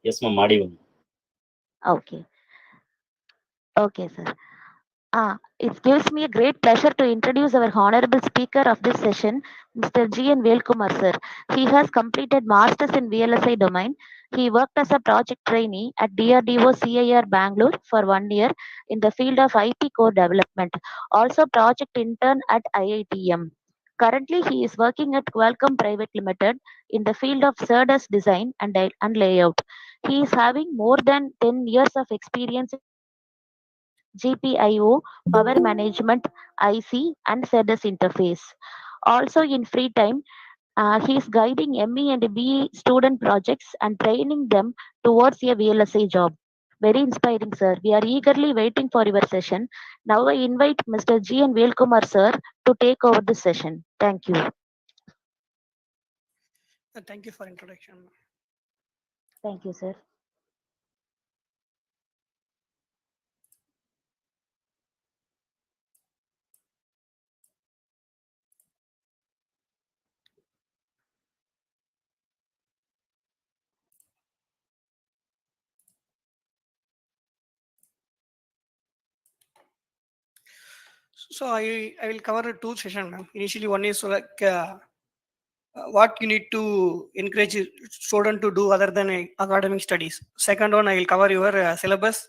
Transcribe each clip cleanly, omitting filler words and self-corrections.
Yes, ma'am. Audible. Okay. Okay, sir. It gives me a great pleasure to introduce our honorable speaker of this session, Mr. G. N. Velkumar, sir. He has completed Masters in VLSI domain. He worked as a project trainee at DRDO CIR Bangalore for 1 year in the field of IP core development, also project intern at IITM. Currently, he is working at Qualcomm Private Limited in the field of SerDes design and layout. He is having more than 10 years of experience in GPIO, power management, IC, and SerDes interface. Also, in free time, he is guiding ME and BE student projects and training them towards a VLSI job. Very inspiring, sir. We are eagerly waiting for your session. Now I invite Mr. G. N. Velkumar, sir, to take over the session. Thank you. Thank you for introduction. Thank you, sir. So I will cover two sessions, ma'am. Initially, one is like what you need to encourage student to do other than academic studies. Second one, I will cover your syllabus,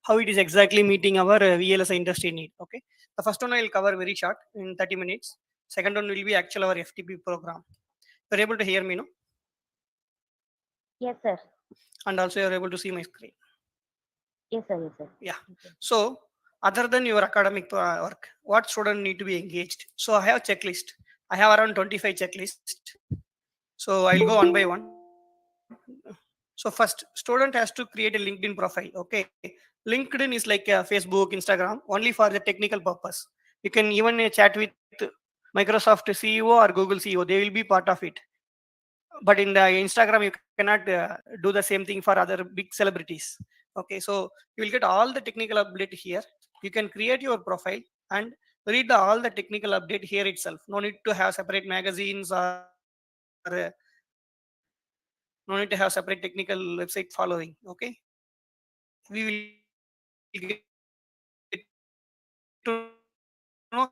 how it is exactly meeting our VLSI industry need. Okay. The first one I will cover very short in 30 minutes. Second one will be actual our FTP program. You're able to hear me, no? Yes, sir. And also you're able to see my screen. Yes, sir. Yes, sir. Yeah. Okay. So other than your academic work, what student need to be engaged? So I have checklist. I have around 25 checklist. So I'll go one by one. So first, student has to create a LinkedIn profile. Okay, LinkedIn is like Facebook, Instagram, only for the technical purpose. You can even chat with Microsoft CEO or Google CEO. They will be part of it. But in the Instagram, you cannot do the same thing for other big celebrities. Okay, so you will get all the technical update here. You can create your profile and read all the technical update here itself. No need to have separate magazines or no need to have separate technical website following. Okay, we will get to know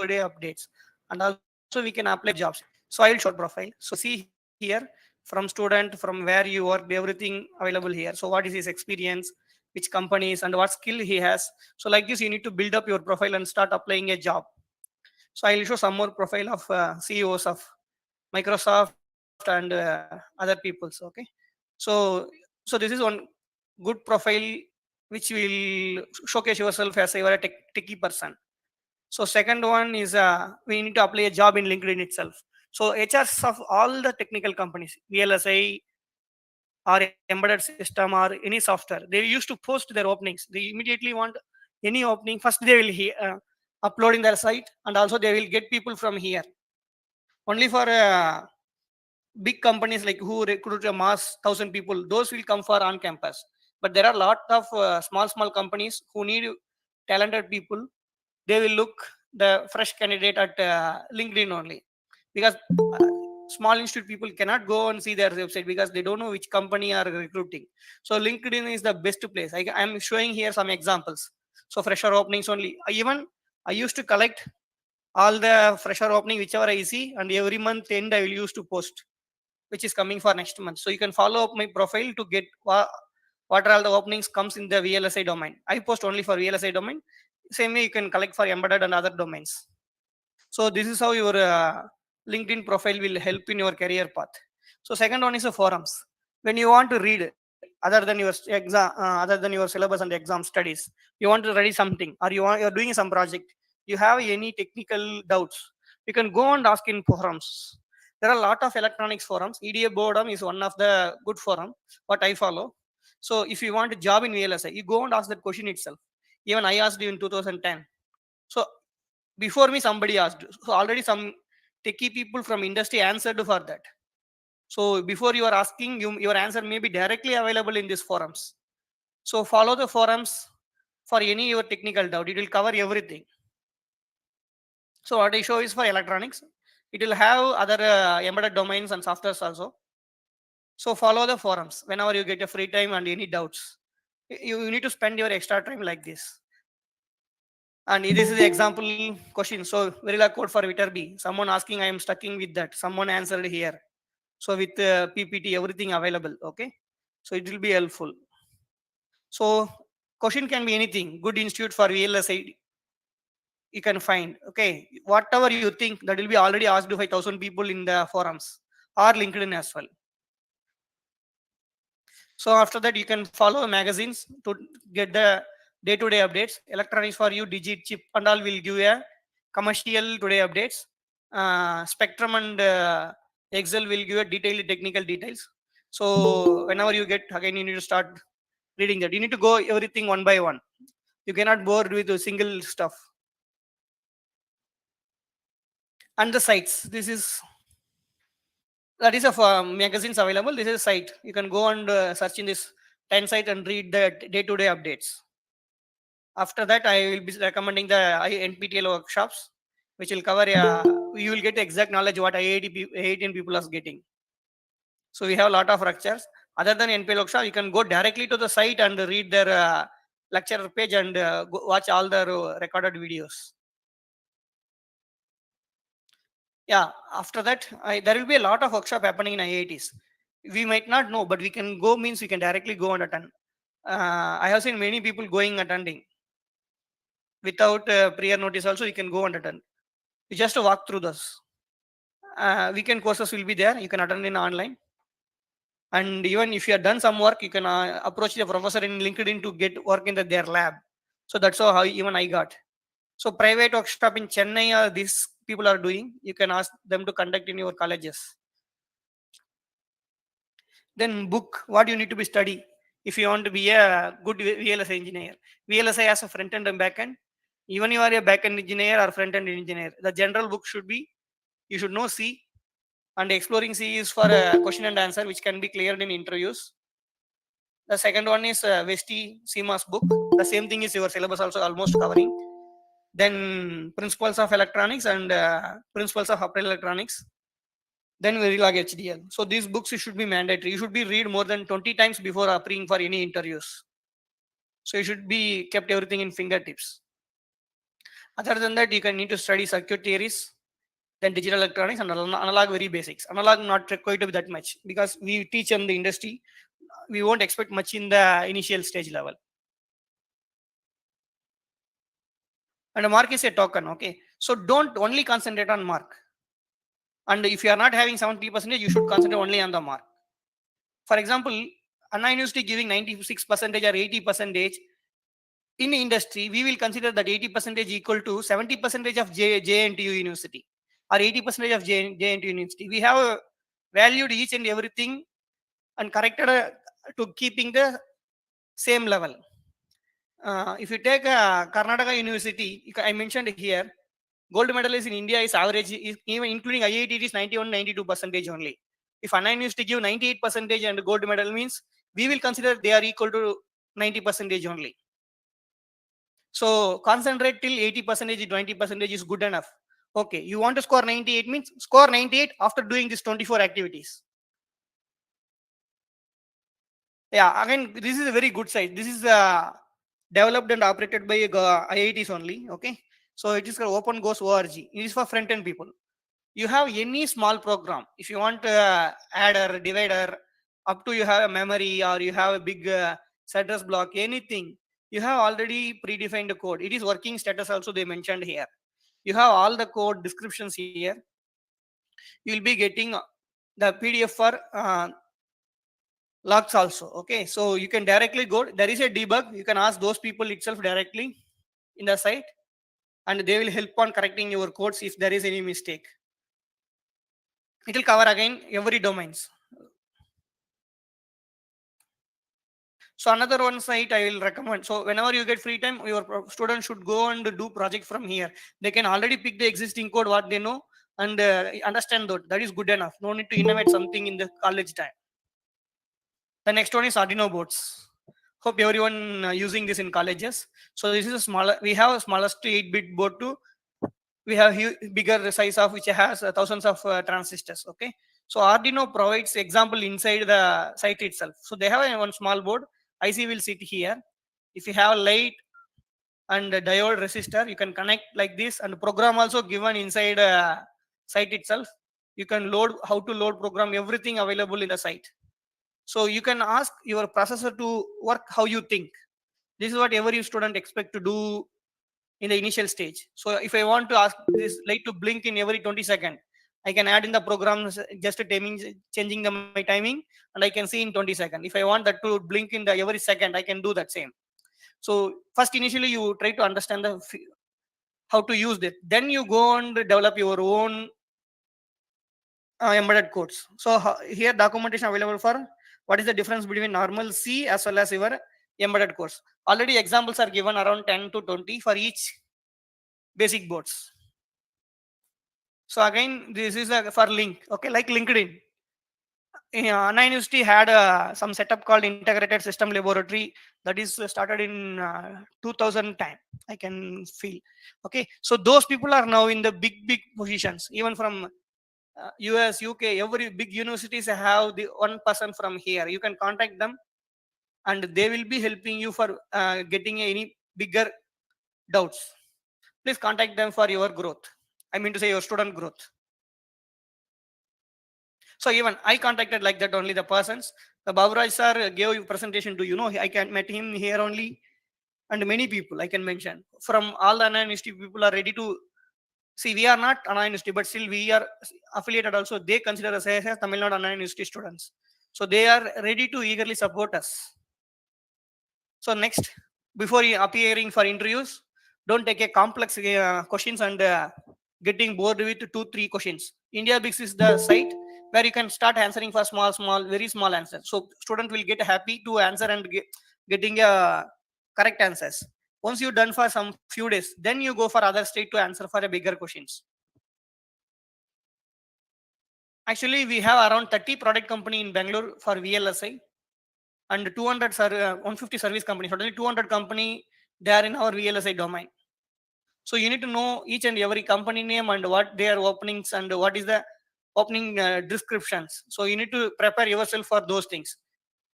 day updates, and also we can apply for jobs. So I'll show profile. So you can see here from student, from where you worked, everything available here. So what is his experience, which companies, and what skill he has. So like this, you need to build up your profile and start applying a job. So I'll show some more profile of CEOs of Microsoft and other peoples. Okay, so so this is one good profile which will showcase yourself as you are a techie person. So second one is we need to apply a job in LinkedIn itself. So HRs of all the technical companies, VLSI or embedded system or any software, they used to post their openings. They immediately want any opening. First they will upload in their site, and also they will get people from here. Only for big companies like who recruit a mass 1,000 people, those will come for on campus. But there are a lot of small companies who need talented people. They will look the fresh candidate at LinkedIn only, because small institute people cannot go and see their website because they don't know which company are recruiting. So LinkedIn is the best place. I'm showing here some examples. So fresher openings only. Even I used to collect all the fresher opening whichever I see, and every month end I will use to post which is coming for next month. So you can follow up my profile to get what are all the openings comes in the VLSI domain. I post only for VLSI domain. Same way you can collect for embedded and other domains. So this is how your LinkedIn profile will help in your career path. So second one is a forums. When you want to read other than your exam, other than your syllabus and exam studies, you want to study something, or you're doing some project, you have any technical doubts, you can go and ask in forums. There are a lot of electronics forums. EDA boredom is one of the good forum what I follow. So if you want a job in VLSI, you go and ask that question itself. Even I asked you in 2010. So before me somebody asked, so already some techie people from industry answered for that. So before you are asking, your answer may be directly available in these forums. So follow the forums for any your technical doubt. It will cover everything. So what I show is for electronics. It will have other embedded domains and softwares also. So follow the forums whenever you get a free time and any doubts. You need to spend your extra time like this. And this is the example question. So Verila code for Viter B. Someone asking, I am stucking with that. Someone answered here. So with PPT, everything available. Okay. So it will be helpful. So question can be anything. Good institute for VLSI you can find. Okay. Whatever you think that will be already asked by 1,000 people in the forums or LinkedIn as well. So after that, you can follow magazines to get the day-to-day updates. Electronics for you, Digit, Chip, and all will give a commercial today updates. Spectrum and Excel will give a detailed technical details. So whenever you get again, you need to start reading that. You need to go everything one by one. You cannot bored with a single stuff. And the sites. This is that is of magazines available. This is a site. You can go and search in this 10 site and read the day-to-day updates. After that, I will be recommending the NPTEL workshops, which will cover. You will get exact knowledge what IIT people are getting. So we have a lot of lectures. Other than NPTEL workshop, you can go directly to the site and read their lecture page and watch all the recorded videos. Yeah. After that, there will be a lot of workshop happening in IITs. We might not know, but we can go means we can directly go and attend. I have seen many people going attending without prior notice. Also, you can go and attend. You just walk through those. Weekend courses will be there. You can attend in online. And even if you have done some work, you can approach the professor in LinkedIn to get work in their lab. So that's how even I got. So private workshop in Chennai, these people are doing. You can ask them to conduct in your colleges. Then book what you need to be study if you want to be a good VLSI engineer. VLSI has a front end and back end. Even you are a back end engineer or front end engineer, the general book should be you should know C. And exploring C is for a question and answer which can be cleared in interviews. The second one is Vesti CMAS book. The same thing is your syllabus also almost covering. Then principles of electronics and principles of applied electronics. Then Verilog HDL. So these books should be mandatory. You should be read more than 20 times before appearing for any interviews. So you should be kept everything in fingertips. Other than that, you can need to study circuit theories, then digital electronics and analog very basics. Analog not required to be that much because we teach in the industry. We won't expect much in the initial stage level. And a mark is a token, okay? So don't only concentrate on mark. And if you are not having 70%, you should concentrate only on the mark. For example, Anna University giving 96% or 80%, in industry, we will consider that 80% equal to 70% of JNTU University or 80% of JNTU University. We have valued each and everything and corrected to keeping the same level. If you take Karnataka University, I mentioned here, gold medalist in India is average, even including IIT, it is 91-92% only. If Anna University give 98% and gold medal means we will consider they are equal to 90% only. So concentrate till 80%, 20% is good enough. Okay, you want to score 98 means score 98 after doing these 24 activities. Yeah, again, this is a very good site. This is developed and operated by IITs only. Okay, so it is open goes org. It is for front end people. You have any small program. If you want adder, divider, up to you have a memory or you have a big address block, anything, you have already predefined code. It is working status also they mentioned here. You have all the code descriptions here. You will be getting the PDF for logs also. Okay, so you can directly go. There is a debug. You can ask those people itself directly in the site, and they will help on correcting your codes if there is any mistake. It will cover again every domains. So another one site I will recommend. So whenever you get free time, your student should go and do project from here. They can already pick the existing code what they know and understand that. That is good enough. No need to innovate something in the college time. The next one is Arduino boards. Hope everyone using this in colleges. So this is a smaller. We have a smallest 8-bit board to we have bigger size of which has thousands of transistors. Okay, so Arduino provides example inside the site itself. So they have one small board. IC will sit here. If you have light and a diode resistor, you can connect like this, and program also given inside site itself. You can load how to load program, everything available in the site. So you can ask your processor to work how you think. This is what every student expect to do in the initial stage. So if I want to ask this light to blink in every 20 seconds, I can add in the programs just a timing, changing the my timing, and I can see in 20 seconds. If I want that to blink in the every second, I can do that same. So first initially you try to understand the how to use it. Then you go and develop your own embedded codes. So here documentation available for what is the difference between normal C as well as your embedded codes. Already examples are given around 10 to 20 for each basic boards. So again, this is for link. Okay, like LinkedIn. Anna University had some setup called Integrated System Laboratory that is started in 2010. I can feel. Okay, so those people are now in the big positions, even from US, UK. Every big universities have the one person from here. You can contact them, and they will be helping you for getting any bigger doubts. Please contact them for your growth. I mean to say your student growth. So even I contacted like that only the persons. The Bavraj sir gave presentation to I can met him here only, and many people I can mention from all the Anna University people are ready to see. We are not Anna University, but still we are affiliated also. They consider us as Tamil Nadu Anna University students, so they are ready to eagerly support us. So next, before appearing for interviews, don't take a complex questions and getting bored with 2 3 questions. India Bix is the site where you can start answering for small, very small answers. So student will get happy to answer and getting correct answers. Once you're done for some few days, then you go for other state to answer for a bigger questions. Actually, we have around 30 product company in Bangalore for VLSI and 150 service companies. Totally 200 company they are in our VLSI domain. So you need to know each and every company name and what their openings and what is the opening descriptions. So you need to prepare yourself for those things.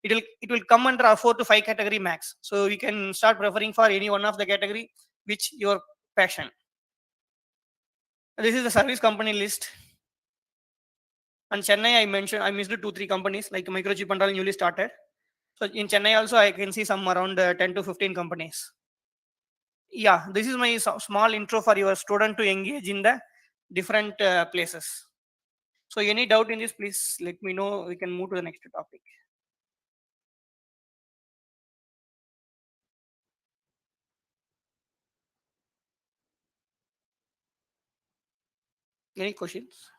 It will come under a 4 to 5 category max. So you can start preferring for any one of the category which your passion. This is the service company list. And Chennai, I mentioned I missed 2 3 companies like Microchip and all newly started. So in Chennai also I can see some around 10 to 15 companies. Yeah, this is my small intro for your student to engage in the different places. So any doubt in this, please let me know. We can move to the next topic. Any questions?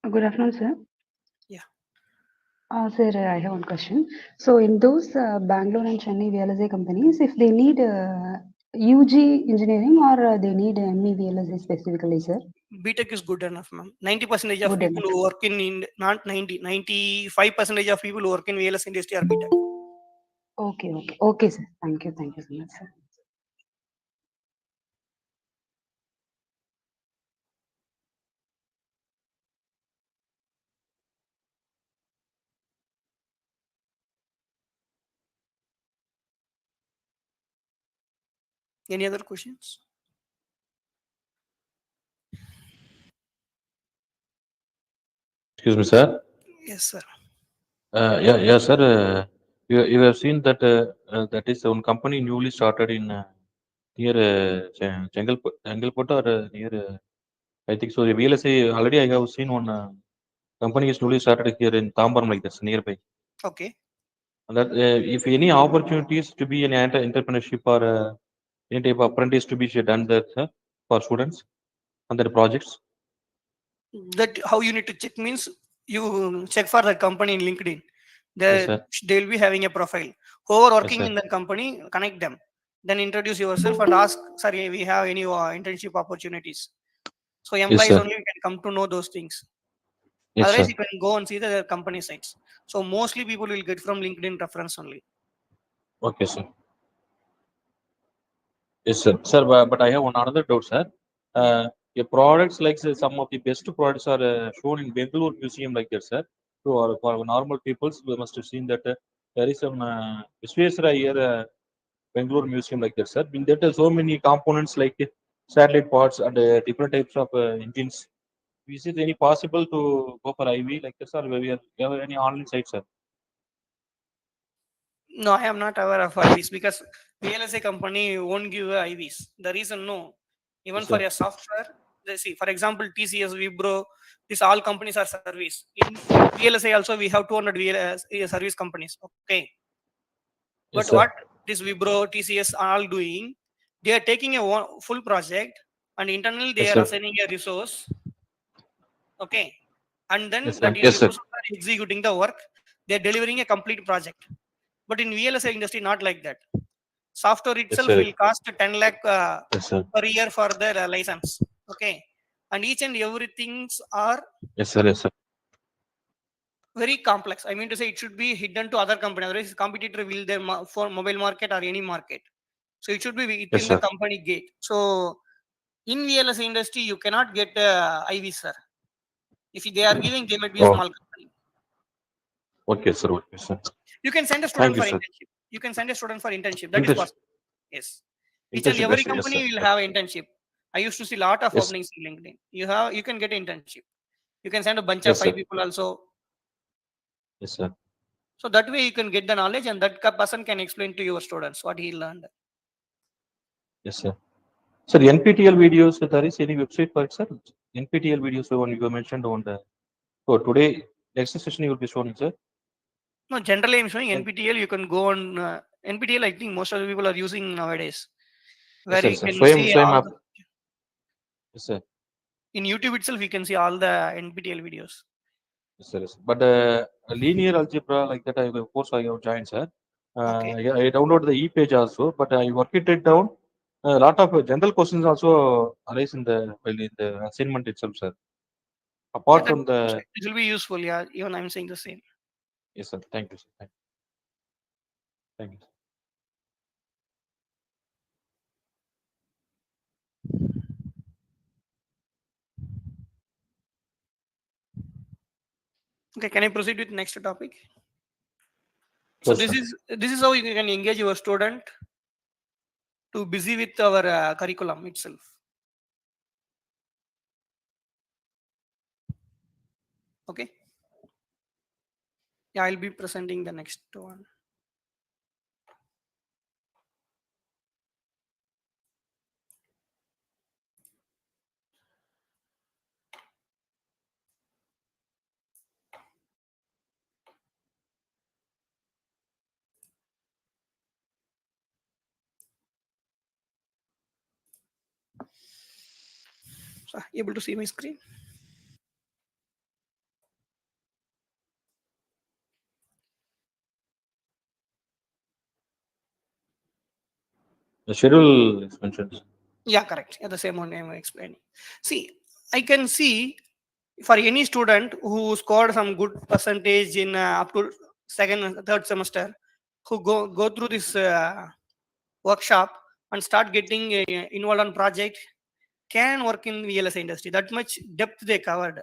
Good afternoon, sir. Yeah. Sir, I have one question. So, in those Bangalore and Chennai VLSI companies, if they need UG engineering or they need ME VLSI specifically, sir? BTech is good enough, ma'am. 90% of Good people enough. who work in not 90, 95% of people who work in VLS industry are BTech. Okay, sir. Thank you so much, sir. Any other questions? Excuse me, sir. Yes, sir. Yeah, sir. You have seen that that is one company newly started in near Chengalpet or near I think so. The VLSI already I have seen one company is newly started here in Tambaram like this nearby. Okay. And that if any opportunities to be an entrepreneurship or any type of apprentice to be done there, sir, for students on their projects. That how you need to check means you check for the company in LinkedIn. Yes, They sir. they will be having a profile. Whoever Yes, working sir. in the company, connect them. Then introduce yourself and ask, sorry, we have any internship opportunities. So Yes, employees sir. only can come to know those things. Yes, Otherwise, sir. you can go and see the company sites. So mostly people will get from LinkedIn reference only. Okay, sir. Yes, sir. Sir, but I have one another doubt, sir. Yeah. Your products, like say, some of the best products are shown in Bangalore Museum like that, sir. So, for normal peoples, we must have seen that there is some Visveswara here, Bangalore Museum like that, sir. In that, so many components like satellite parts and different types of engines. Is it any possible to go for IV like that, sir? We have any online site, sir? No, I am not aware of IVs because VLSI company won't give IVs. The reason no, even Yes, for sir. a software, they see, for example, TCS, Wipro, these all companies are service. In VLSI also we have 200 service companies. Okay, Yes, but what sir. this Wipro, TCS are all doing, they are taking a full project and internally they Yes, are sir. assigning a resource. Okay, and then Yes, that sir. Yes, sir. resources are executing the work. They are delivering a complete project. But in VLSI industry, not like that. Software Yes, itself sir. will cost 10 lakh Yes, sir. per year for the license. Okay, and each and everything's are Yes, sir. Yes, sir. very complex. I mean to say, it should be hidden to other company. Otherwise, competitor will their for mobile market or any market. So it should be Yes, within the sir. company gate. So in VLSI industry, you cannot get IV, sir. If they are giving, they might be a Oh, small company. okay, sir. Okay, sir. You can send a student Thank you, for sir. internship. You can send a student for internship. That is Internship. possible. Yes. Each and Internship. every Yes, sir. Yes, sir. company will Yes. have internship. I used to see a lot of Yes. openings in LinkedIn. You can get internship. You can send a bunch of Yes, five sir. people also. Yes, sir. So that way you can get the knowledge and that person can explain to your students what he learned. Yes, sir. Sir, NPTEL videos, there is any website for it, sir? NPTEL videos, the one you mentioned on the. So today, next session you will be showing, sir. No, generally I'm showing And, NPTEL. You can go on NPTEL. I think most of the people are using nowadays, yes, where sir. you Sir. can Swayam, see Swayam all app. the, Yes, sir. in YouTube itself. You can see all the NPTEL videos. Yes, sir. Yes, sir. But linear algebra like that, of course, I have joined, sir. Okay. Yeah, I download the e-page also, but I work it down. A lot of general questions also arise in the assignment itself, sir. Yeah, Apart that from the. it will be useful. Yeah, even I'm saying the same. Yes, sir. Thank you, sir. Thank you. Okay, can I proceed with next topic? So Sure, this sir. is this is how you can engage your student to busy with our curriculum itself. Okay. Yeah, I'll be presenting the next one. So, able to see my screen? The schedule is mentioned. Yeah, correct. Yeah, the same one I'm explaining. See, I can see for any student who scored some good percentage in up to second and third semester, who go through this workshop and start getting involved on project, can work in VLSI industry. That much depth they covered.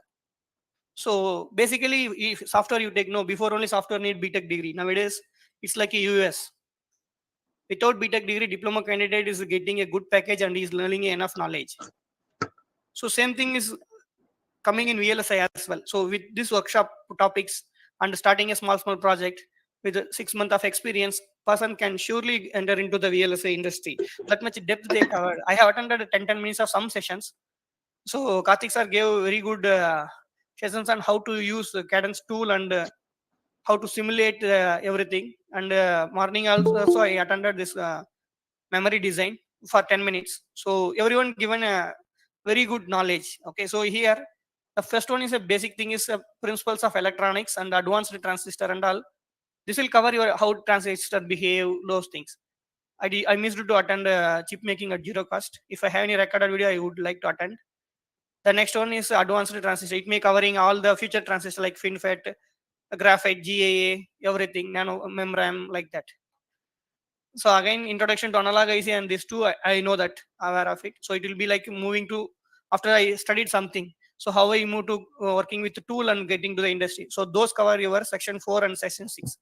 So basically, if software you take, no, before only software need BTech degree. Nowadays, it's like a US. Without BTech degree, diploma candidate is getting a good package and is learning enough knowledge. So same thing is coming in VLSI as well. So with this workshop topics and starting a small project with a 6 month of experience, person can surely enter into the VLSI industry. That much depth they covered. I have attended 10 minutes of some sessions. So Karthik sir gave very good sessions on how to use the Cadence tool and how to simulate everything. And morning also I attended this memory design for 10 minutes. So everyone given a very good knowledge. Okay, so here the first one is a basic thing is principles of electronics and advanced transistor and all. This will cover your how transistor behave, those things. I missed to attend chip making at zero cost. If I have any recorded video, I would like to attend. The next one is advanced transistor. It may covering all the future transistors like FinFET, graphite, GAA, everything, nano membrane, like that. So again, introduction to analog IC, and these two I know that, aware of it. So it will be like moving to, after I studied something, so how I move to working with the tool and getting to the industry. So those cover your section 4 and section 6.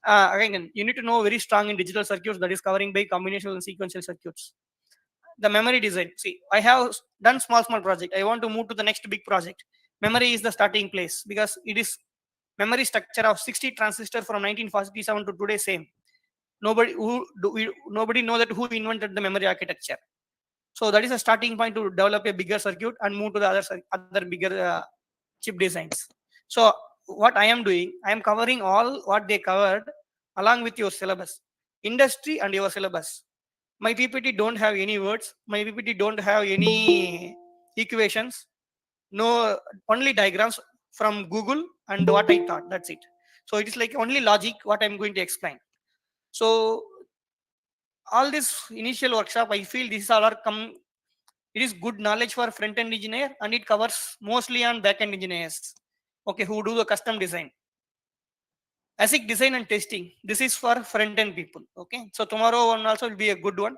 Again, you need to know very strong in digital circuits, that is covering by combinational and sequential circuits. The memory design. See, I have done small project. I want to move to the next big project. Memory is the starting place, because it is memory structure of 60 transistor from 1947 to today same. Nobody know that who invented the memory architecture. So that is a starting point to develop a bigger circuit and move to the other bigger chip designs. So what I am doing, I am covering all what they covered along with your syllabus, industry and your syllabus. My PPT don't have any words. My PPT don't have any equations. No, only diagrams from Google and what I thought. That's it. So it is like only logic what I'm going to explain. So all this initial workshop, I feel this all are it is good knowledge for front end engineer, and it covers mostly on back end engineers, okay, who do the custom design. ASIC design and testing, this is for front end people. Okay, so tomorrow one also will be a good one.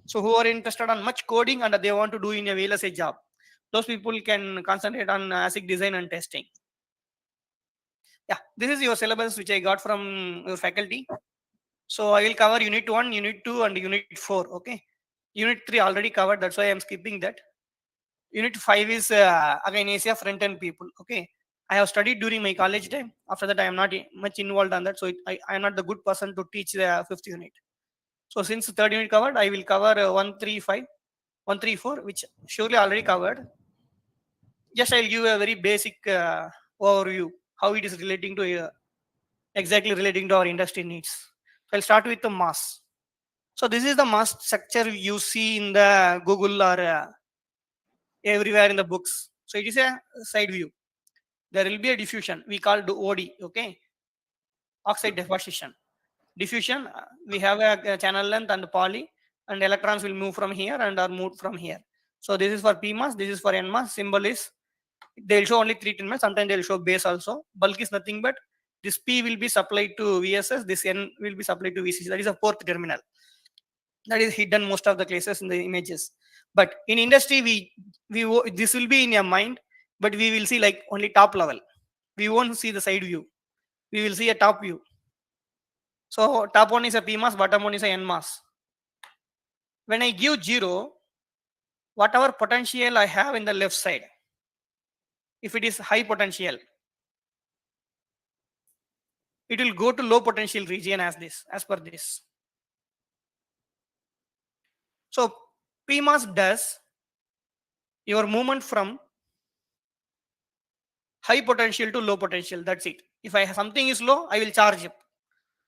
So who are interested on much coding and they want to do in a VLSI job, those people can concentrate on ASIC design and testing. Yeah, this is your syllabus which I got from your faculty. So I will cover unit 1, unit 2 and unit 4. Okay, unit 3 already covered, that's why I'm skipping that. Unit 5 is again Asia front end people. Okay, I have studied during my college time. After that, I am not much involved on that, so I am not the good person to teach the 5th unit. So since the 3rd unit covered, I will cover 135, 134, which surely already covered. Just I'll give a very basic overview how it is relating to exactly relating to our industry needs. So I'll start with the mass. So this is the mass structure you see in the Google or everywhere in the books. So it is a side view. There will be a diffusion. We call it OD. Okay, oxide deposition. Diffusion. We have a channel length and poly, and electrons will move from here and are moved from here. So this is for P mass. This is for N mass. Symbol is, they'll show only 3 terminals. Sometimes they'll show base also. Bulk is nothing but this P will be supplied to VSS. This N will be supplied to VCC. That is a 4th terminal. That is hidden most of the cases in the images. But in industry, we this will be in your mind, but we will see like only top level. We won't see the side view. We will see a top view. So top one is a P mass, bottom one is a N mass. When I give 0, whatever potential I have in the left side, if it is high potential, it will go to low potential region as per this. So P mass does your movement from high potential to low potential. That's it. If I have something is low, I will charge it.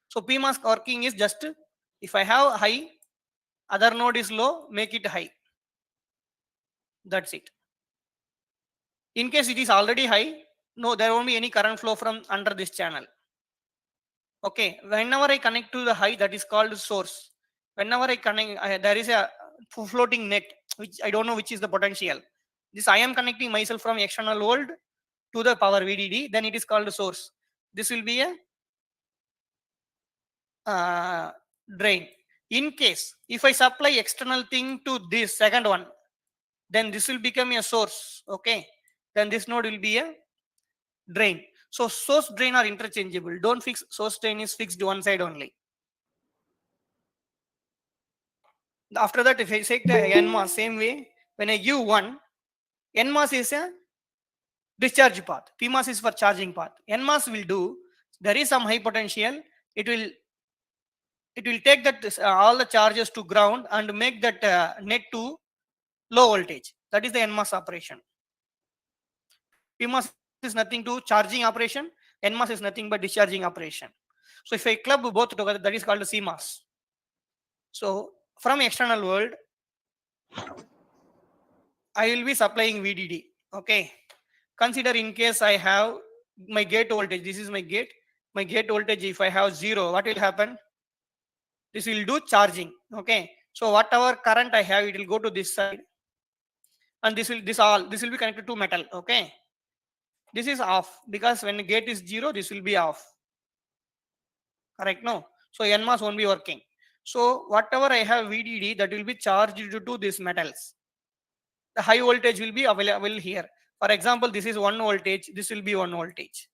So P mass working is just, if I have high, other node is low, make it high. That's it. In case it is already high, no, there won't be any current flow from under this channel. Okay, whenever I connect to the high, that is called source. Whenever I connect, there is a floating net, which I don't know which is the potential. This I am connecting myself from external world to the power VDD, then it is called source. This will be a drain. In case if I supply external thing to this second one, then this will become a source. Okay, then this node will be a drain. So source drain are interchangeable. Don't fix source drain is fixed one side only. After that, if I take the N mass, same way, when I give 1, N mass is a discharge path, P mass is for charging path. N mass will do, there is some high potential, it will take that all the charges to ground and make that net to low voltage. That is the N mass operation. P mass is nothing to charging operation, N mass is nothing but discharging operation. So if I club both together, that is called C mass. So from external world, I will be supplying VDD. Okay, consider in case I have my gate voltage, this is my gate. My gate voltage, if I have 0, what will happen? This will do charging. Okay, so whatever current I have, it will go to this side and this will be connected to metal. Okay, this is off because when the gate is 0, this will be off. Correct? No. So NMOS won't be working. So whatever I have VDD, that will be charged to these metals. The high voltage will be available here. For example, this is 1 voltage. This will be 1 voltage.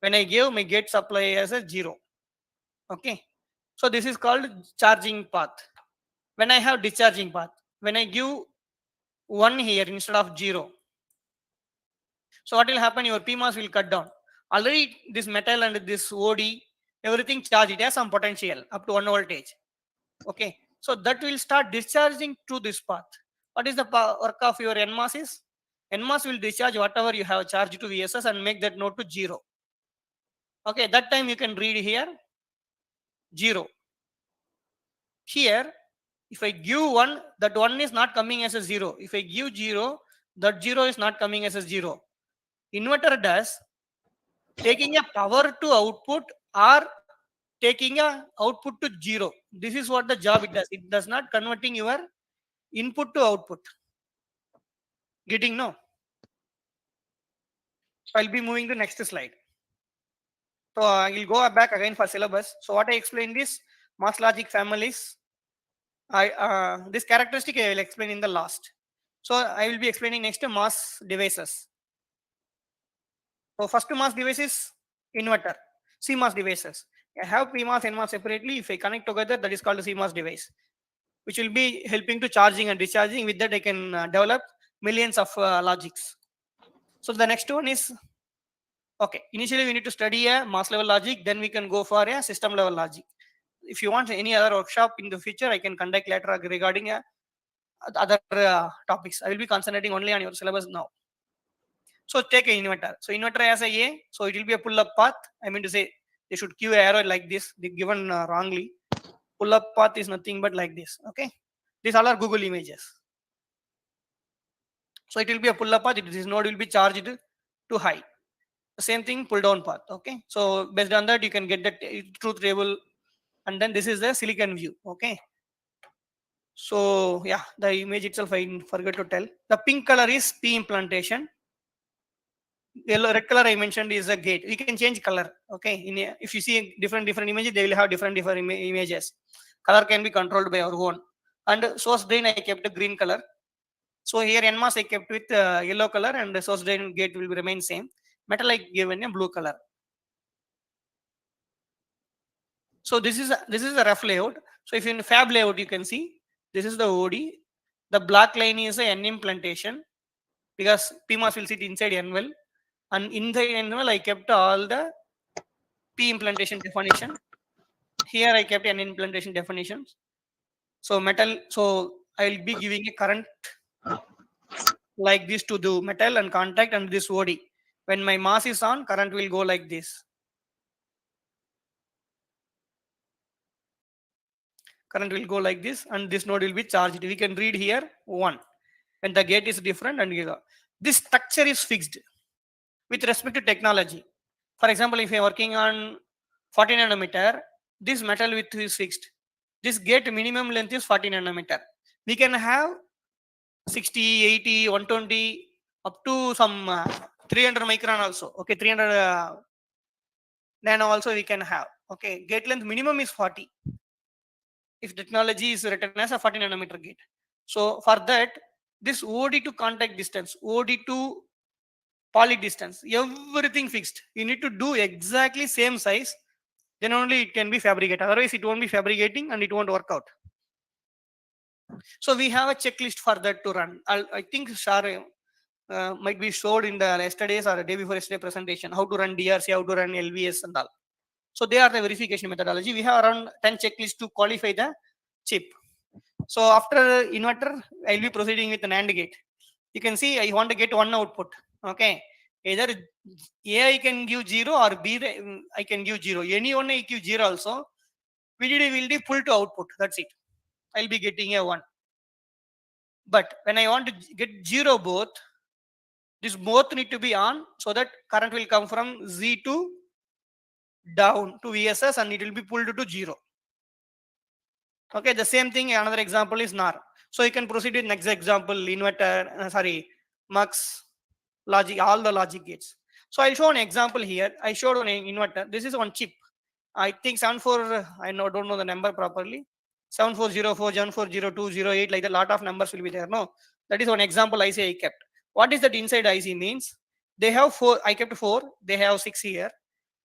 When I give my gate supply as a 0. Okay. So this is called charging path. When I have discharging path, when I give 1 here instead of 0. So what will happen? Your PMOS will cut down. Already this metal and this OD, everything charged. It has some potential up to 1 voltage. Okay. So that will start discharging to this path. What is the work of your NMOS is? NMOS will discharge whatever you have charged to VSS and make that node to 0. Okay. That time you can read here 0. Here, if I give 1, that 1 is not coming as a 0. If I give 0, that 0 is not coming as a 0. Inverter does taking a power to output or taking a output to 0. This is what the job it does. It does not converting your input to output. Getting no? So I'll be moving to next slide. So I will go back again for syllabus. So what I explained is mass logic families. This characteristic I will explain in the last. So I will be explaining next to mass devices. So first mass device is inverter, CMOS devices. I have PMOS, NMOS separately. If I connect together, that is called a CMOS device, which will be helping to charging and discharging. With that, I can develop millions of logics. So the next one is, okay, initially we need to study a mass level logic, then we can go for a system level logic. If you want any other workshop in the future, I can conduct later regarding other topics. I will be concentrating only on your syllabus now. So take an inverter. So inverter has a, so it will be a pull-up path. I mean to say, they should give an arrow like this. They given wrongly. Pull-up path is nothing but like this. Okay. These all are Google images. So it will be a pull-up path. This node will be charged to high. The same thing, pull-down path. Okay. So based on that, you can get the truth table. And then this is the silicon view. Okay. So yeah, the image itself I forgot to tell. The pink color is P implantation. Yellow, red color I mentioned is a gate. We can change color. Okay. If you see different images, they will have different images. Color can be controlled by our own. And source drain I kept a green color. So here NMOS I kept with yellow color, and the source drain gate will remain same. Metal I given a blue color. So this is a rough layout. So if in fab layout you can see this is the OD. The black line is a N implantation because PMOS will sit inside N well, and inside N well I kept all the P implantation definition. Here I kept N implantation definitions. So metal. So I will be giving a current like this to the metal and contact and this OD. When my mass is on, current will go like this. Current will go like this, and this node will be charged. We can read here 1. When the gate is different, and this structure is fixed with respect to technology. For example, if you are working on 40 nanometer, this metal width is fixed. This gate minimum length is 40 nanometer. We can have 60, 80, 120, up to some 300 micron also. Okay, 300 nano also we can have. Okay, gate length minimum is 40. If technology is written as a 40 nanometer gate. So for that, this OD to contact distance, OD to poly distance, everything fixed. You need to do exactly same size, then only it can be fabricated. Otherwise, it won't be fabricating and it won't work out. So we have a checklist for that to run. I think Shar might be showed in the yesterday's or the day before yesterday presentation, how to run DRC, how to run LVS and all. So they are the verification methodology. We have around 10 checklists to qualify the chip. So after inverter, I'll be proceeding with an AND gate. You can see I want to get one output. Okay. Either A I can give 0 or B I can give 0. Any one I give 0 also. VDD will be pull to output. That's it. I'll be getting a 1. But when I want to get 0 both, this both need to be on so that current will come from Z to down to VSS and it will be pulled to 0. Okay, the same thing, another example is NAR. So you can proceed with next example, inverter, mux, logic, all the logic gates. So I'll show an example here. I showed an inverter. This is one chip. I think 74, don't know the number properly. 7404, 7402, 08, like a lot of numbers will be there. No, that is one example IC I kept. What is that inside IC means? They have four, I kept four, they have six here.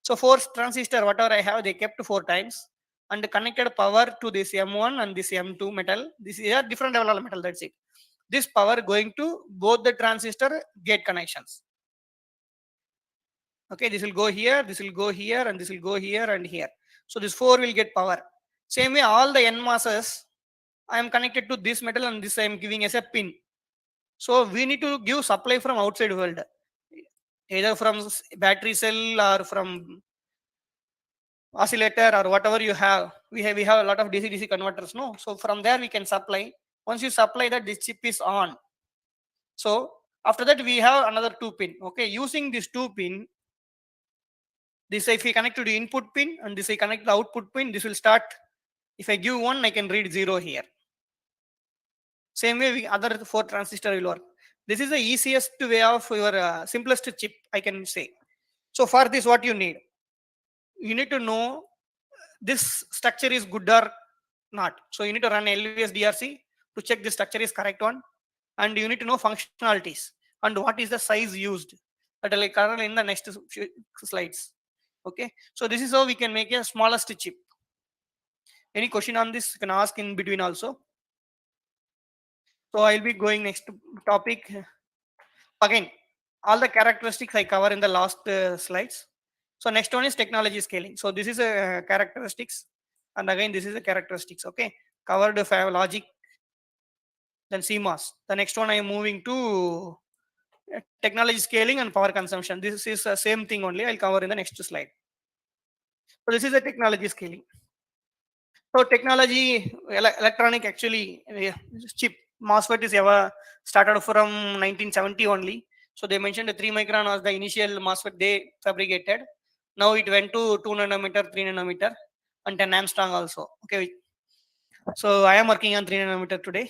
So four transistor, whatever I have, they kept four times and connected power to this M1 and this M2 metal. This is a different level of metal, that's it. This power going to both the transistor gate connections. Okay, this will go here, this will go here, and this will go here and here. So this four will get power. Same way, all the N masses, I am connected to this metal and this I am giving as a pin. So we need to give supply from outside world, either from battery cell or from oscillator or whatever you have. We have a lot of DC converters, no? So from there we can supply. Once you supply that, this chip is on. So after that we have another two pin. Okay, using this two pin, this if we connect to the input pin and this I connect the output pin, this will start. If I give one, I can read 0 here. Same way, other four transistor will work. This is the easiest way of your simplest chip, I can say. So for this, what you need? You need to know this structure is good or not. So you need to run LVS DRC to check the structure is correct one, and you need to know functionalities and what is the size used. That will cover in the next few slides. Okay, so this is how we can make a smallest chip. Any question on this? You can ask in between also. So I'll be going next topic. Again, all the characteristics I cover in the last slides. So next one is technology scaling. So this is a characteristics, and again this is a characteristics. Okay, covered logic, then CMOS. The next one I am moving to technology scaling and power consumption. This is the same thing only. I'll cover in the next slide. So this is a technology scaling. So technology, electronic actually chip MOSFET is ever started from 1970 only. So they mentioned the 3 micron was the initial MOSFET they fabricated. Now it went to 2 nanometer, 3 nanometer, and 10 Armstrong also. Okay. So I am working on 3 nanometer today.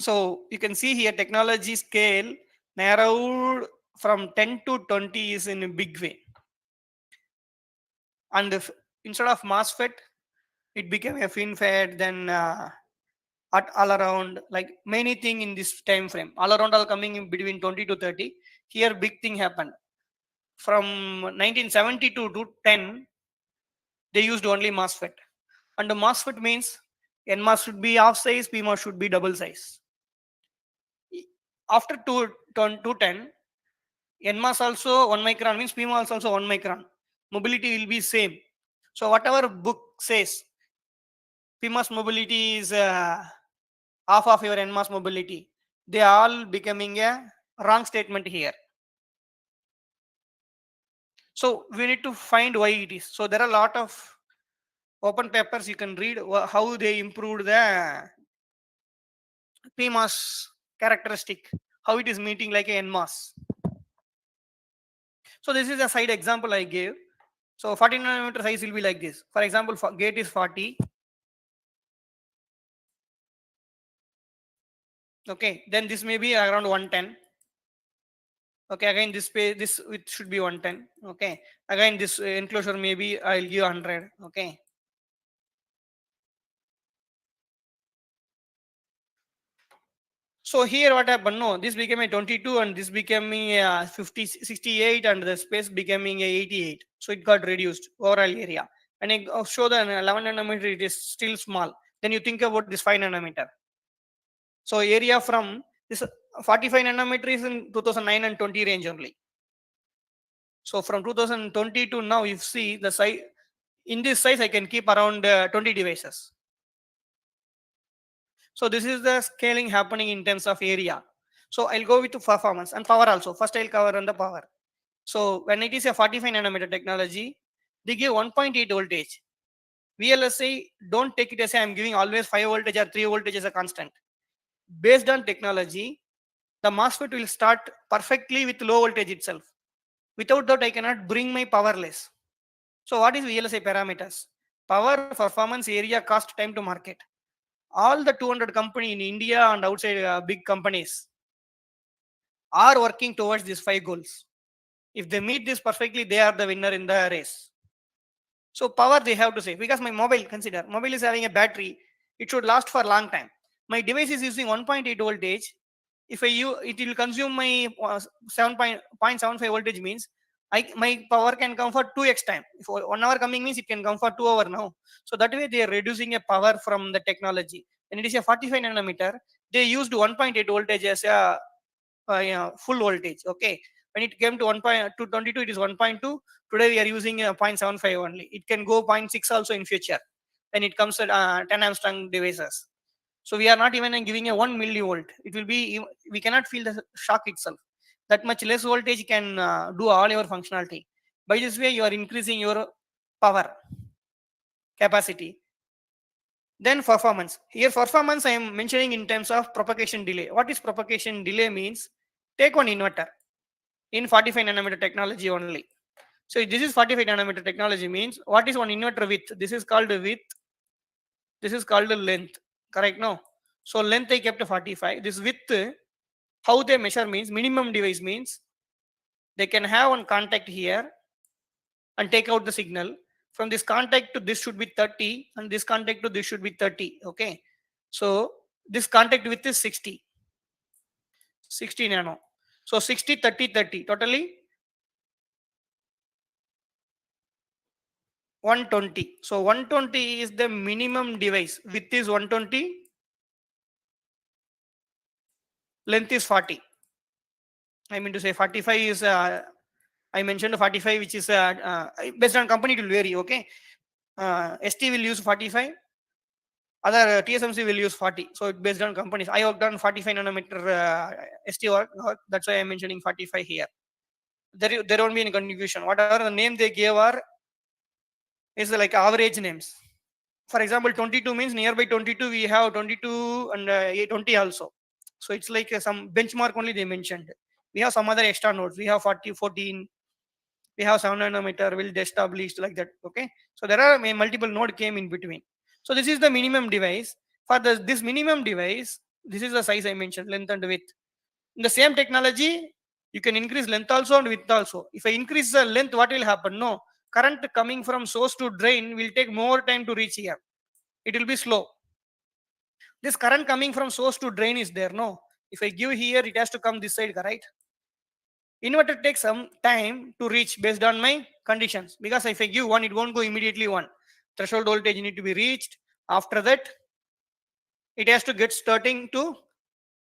So you can see here technology scale narrowed from 10 to 20 is in a big way. And if, instead of MOSFET, it became a FinFET, then all around, like many thing in this time frame. All around all coming in between 20 to 30. Here big thing happened. From 1970 to 10, they used only MOSFET. And the MOSFET means NMOS should be half size, PMOS should be double size. After 210, NMOS also 1 micron means PMOS also 1 micron. Mobility will be same. So whatever book says, PMOS mobility is half of your NMOS mobility. They are all becoming a wrong statement here. So we need to find why it is. So there are a lot of open papers you can read how they improved the PMOS characteristic, how it is meeting like a NMOS. So this is a side example I gave. So 40 nanometer size will be like this. For example, gate is 40. Okay, then this may be around 110. Okay, again this it should be 110. Okay, again this enclosure maybe I'll give 100. Okay. So here what happened? No, this became a 22 and this becoming a 68 and the space becoming a 88. So it got reduced overall area. And I show the 11 nanometer it is still small. Then you think about this 5 nanometer. So area from this 45 nanometer is in 2009 and 20 range only. So from 2020 to now, you see the size, in this size I can keep around 20 devices. So this is the scaling happening in terms of area. So I'll go with performance and power also. First I'll cover on the power. So when it is a 45 nanometer technology, they give 1.8 voltage. VLSI don't take it as I'm giving always 5 voltage or 3 voltage as a constant. Based on technology, the MOSFET will start perfectly with low voltage itself. Without that, I cannot bring my power less. So what is VLSI parameters? Power, performance, area, cost, time to market. All the 200 company in India and outside big companies are working towards these 5 goals. If they meet this perfectly, they are the winner in the race. So power they have to say, because my mobile is having a battery, it should last for a long time. My device is using 1.8 voltage. If I use it, will consume my 7.75 voltage means my power can come for 2x time. If 1 hour coming means it can come for 2 hour now. So that way they are reducing a power from the technology. When it is a 45 nanometer, they used 1.8 voltage as a full voltage. Okay, when it came to 1.222, it is 1.2. Today we are using 0.75 only. It can go 0.6 also in future when it comes to 10 Armstrong devices. So we are not even giving a 1 millivolt. It will be, we cannot feel the shock itself. That much less voltage can do all your functionality. By this way, you are increasing your power capacity. Then performance. Here performance I am mentioning in terms of propagation delay. What is propagation delay means? Take one inverter in 45 nanometer technology only. So this is 45 nanometer technology means what is one inverter width? This is called width. This is called length. Correct? No. So length I kept 45. This width, how they measure means minimum device means they can have one contact here and take out the signal. From this contact to this should be 30 and this contact to this should be 30. Okay. So this contact width is 60 nano. So 60, 30, 30. Totally 120. So 120 is the minimum device. Width is 120. Length is 40. I mean to say 45 is, I mentioned 45, which is based on company, it will vary. Okay. ST will use 45. Other TSMC will use 40. So it based on companies. I worked on 45 nanometer ST work. That's why I'm mentioning 45 here. There won't be any confusion. Whatever the name they gave are is like average names. For example, 22 means nearby 22 we have 22 and 20 also. So it's like some benchmark only they mentioned. We have some other extra nodes. We have 40, 14. We have 7 nanometer will established like that. Okay. So there are multiple node came in between. So this is the minimum device. For this minimum device, this is the size I mentioned, length and width. In the same technology, you can increase length also and width also. If I increase the length, what will happen? No, current coming from source to drain will take more time to reach here. It will be slow. This current coming from source to drain is there. No, if I give here, it has to come this side, right? Inverter takes some time to reach based on my conditions, because if I give one, it won't go immediately one. Threshold voltage need to be reached. After that, it has to get starting to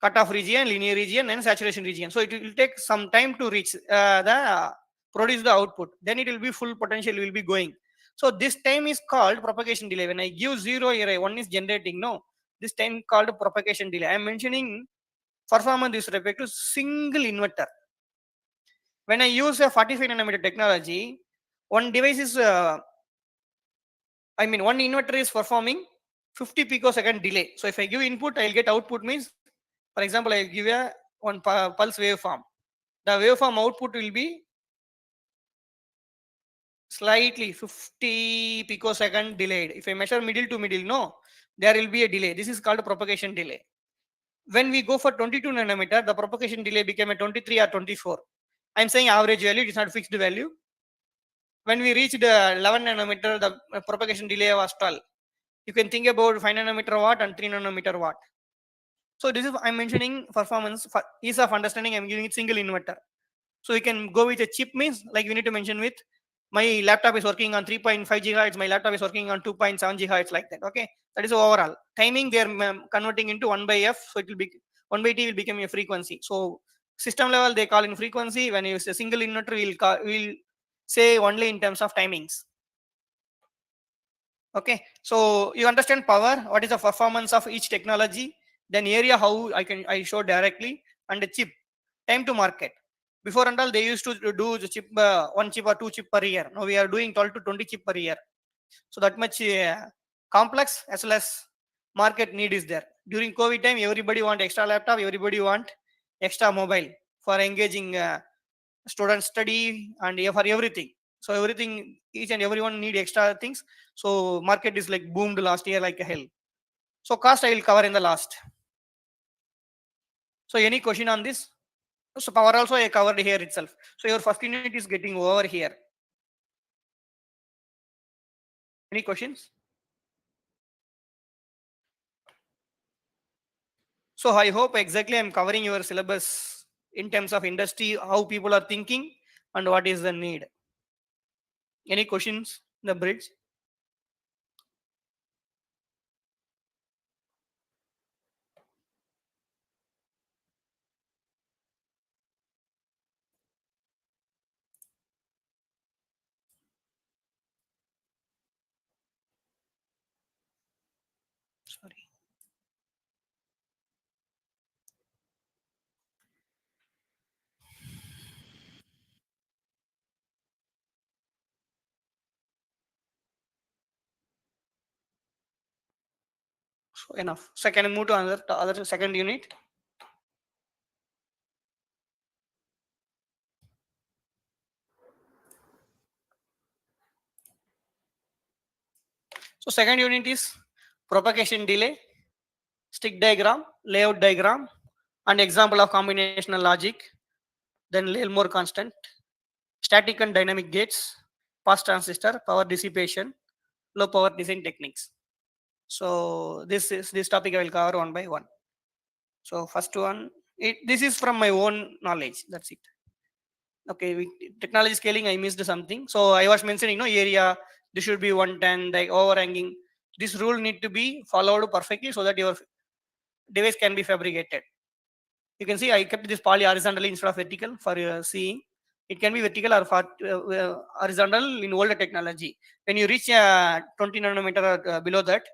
cutoff region, linear region, and saturation region. So it will take some time to reach the produce the output. Then it will be full potential will be going. So this time is called propagation delay. When I give 0 here, 1 is generating. No, this time called propagation delay. I am mentioning performance with respect to single inverter. When I use a 45 nanometer technology, one device is, one inverter is performing 50 picosecond delay. So if I give input, I'll get output means, for example, I'll give a one pulse waveform. The waveform output will be slightly 50 picosecond delayed. If I measure middle to middle, no, there will be a delay. This is called propagation delay. When we go for 22 nanometer, the propagation delay became a 23 or 24. I'm saying average value, it is not fixed value. When we reached 11 nanometer, the propagation delay was 12. You can think about 5 nanometer watt and 3 nanometer watt. So this is, I'm mentioning performance for ease of understanding. I'm giving it single inverter. So you can go with a chip means, like we need to mention with my laptop is working on 3.5 gigahertz, my laptop is working on 2.7 gigahertz, like that. Okay, that is overall timing. They are converting into 1 by f, so it will be 1 by t will become a frequency. So system level they call in frequency. When you use a single inverter, we'll say only in terms of timings. Okay, so you understand power, what is the performance of each technology, then area how I show directly, and the chip, time to market. Before and all, they used to do the chip, one chip or two chip per year. Now we are doing 12 to 20 chip per year. So that much complex as well as market need is there. During COVID time, everybody want extra laptop, everybody want extra mobile for engaging student study and for everything. So everything, each and everyone need extra things. So market is like boomed last year like a hell. So cost I will cover in the last. So any question on this? So power also I covered here itself. So your first unit is getting over here. Any questions? So I hope exactly I'm covering your syllabus in terms of industry, how people are thinking, and what is the need. Any questions? The bridge. Sorry. So enough. So can I move to another other second unit? So second unit is propagation delay, stick diagram, layout diagram, and example of combinational logic. Then Lelmore constant, static and dynamic gates, pass transistor, power dissipation, low power design techniques. So this topic I will cover one by one. So first one, this is from my own knowledge. That's it. Okay, technology scaling, I missed something. So I was mentioning, area, this should be 110, like overhanging. This rule need to be followed perfectly so that your device can be fabricated. You can see I kept this poly horizontally instead of vertical for seeing. It can be vertical or horizontal in older technology. When you reach 20 nanometer or below that,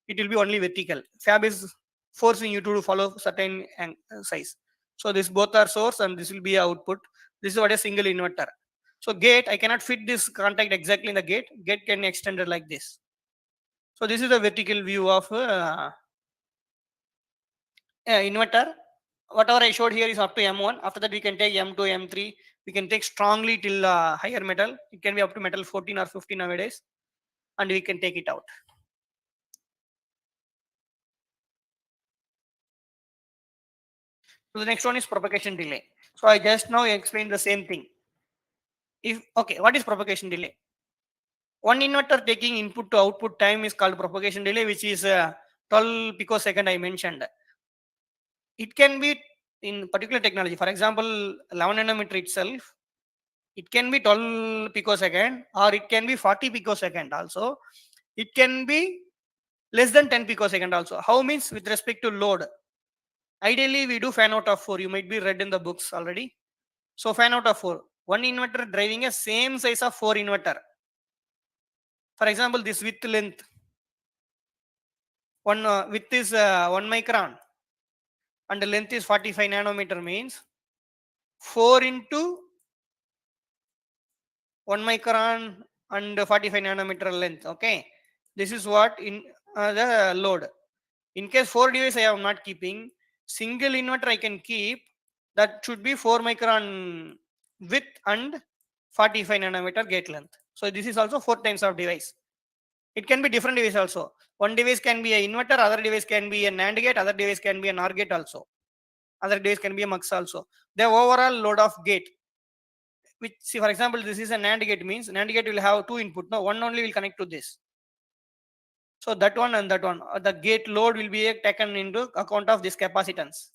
it will be only vertical. Fab is forcing you to follow certain size. So this both are source and this will be output. This is what a single inverter. So gate, I cannot fit this contact exactly in the gate. Gate can extend it like this. So this is the vertical view of inverter. Whatever I showed here is up to M1. After that, we can take M2, M3. We can take strongly till higher metal. It can be up to metal 14 or 15 nowadays, and we can take it out. So the next one is propagation delay. So I just now explained the same thing. What is propagation delay? One inverter taking input to output time is called propagation delay, which is 12 picosecond I mentioned. It can be in particular technology. For example, 11 nanometer itself, it can be 12 picosecond or it can be 40 picosecond also. It can be less than 10 picosecond also. How means with respect to load? Ideally, we do fan out of 4. You might be read in the books already. So fan out of 4. One inverter driving a same size of 4 inverter. For example, this width length. One width is 1 micron and the length is 45 nanometer means 4 into 1 micron and 45 nanometer length. Okay, this is what in the load. In case 4 device I am not keeping, single inverter I can keep, that should be 4 micron width and 45 nanometer gate length. So this is also 4 times of device. It can be different device also. One device can be an inverter, other device can be a NAND gate, other device can be an OR gate also. Other device can be a MUX also. The overall load of gate, which see for example, this is a NAND gate means NAND gate will have 2 input. No, one only will connect to this. So that one and that one, the gate load will be taken into account of this capacitance.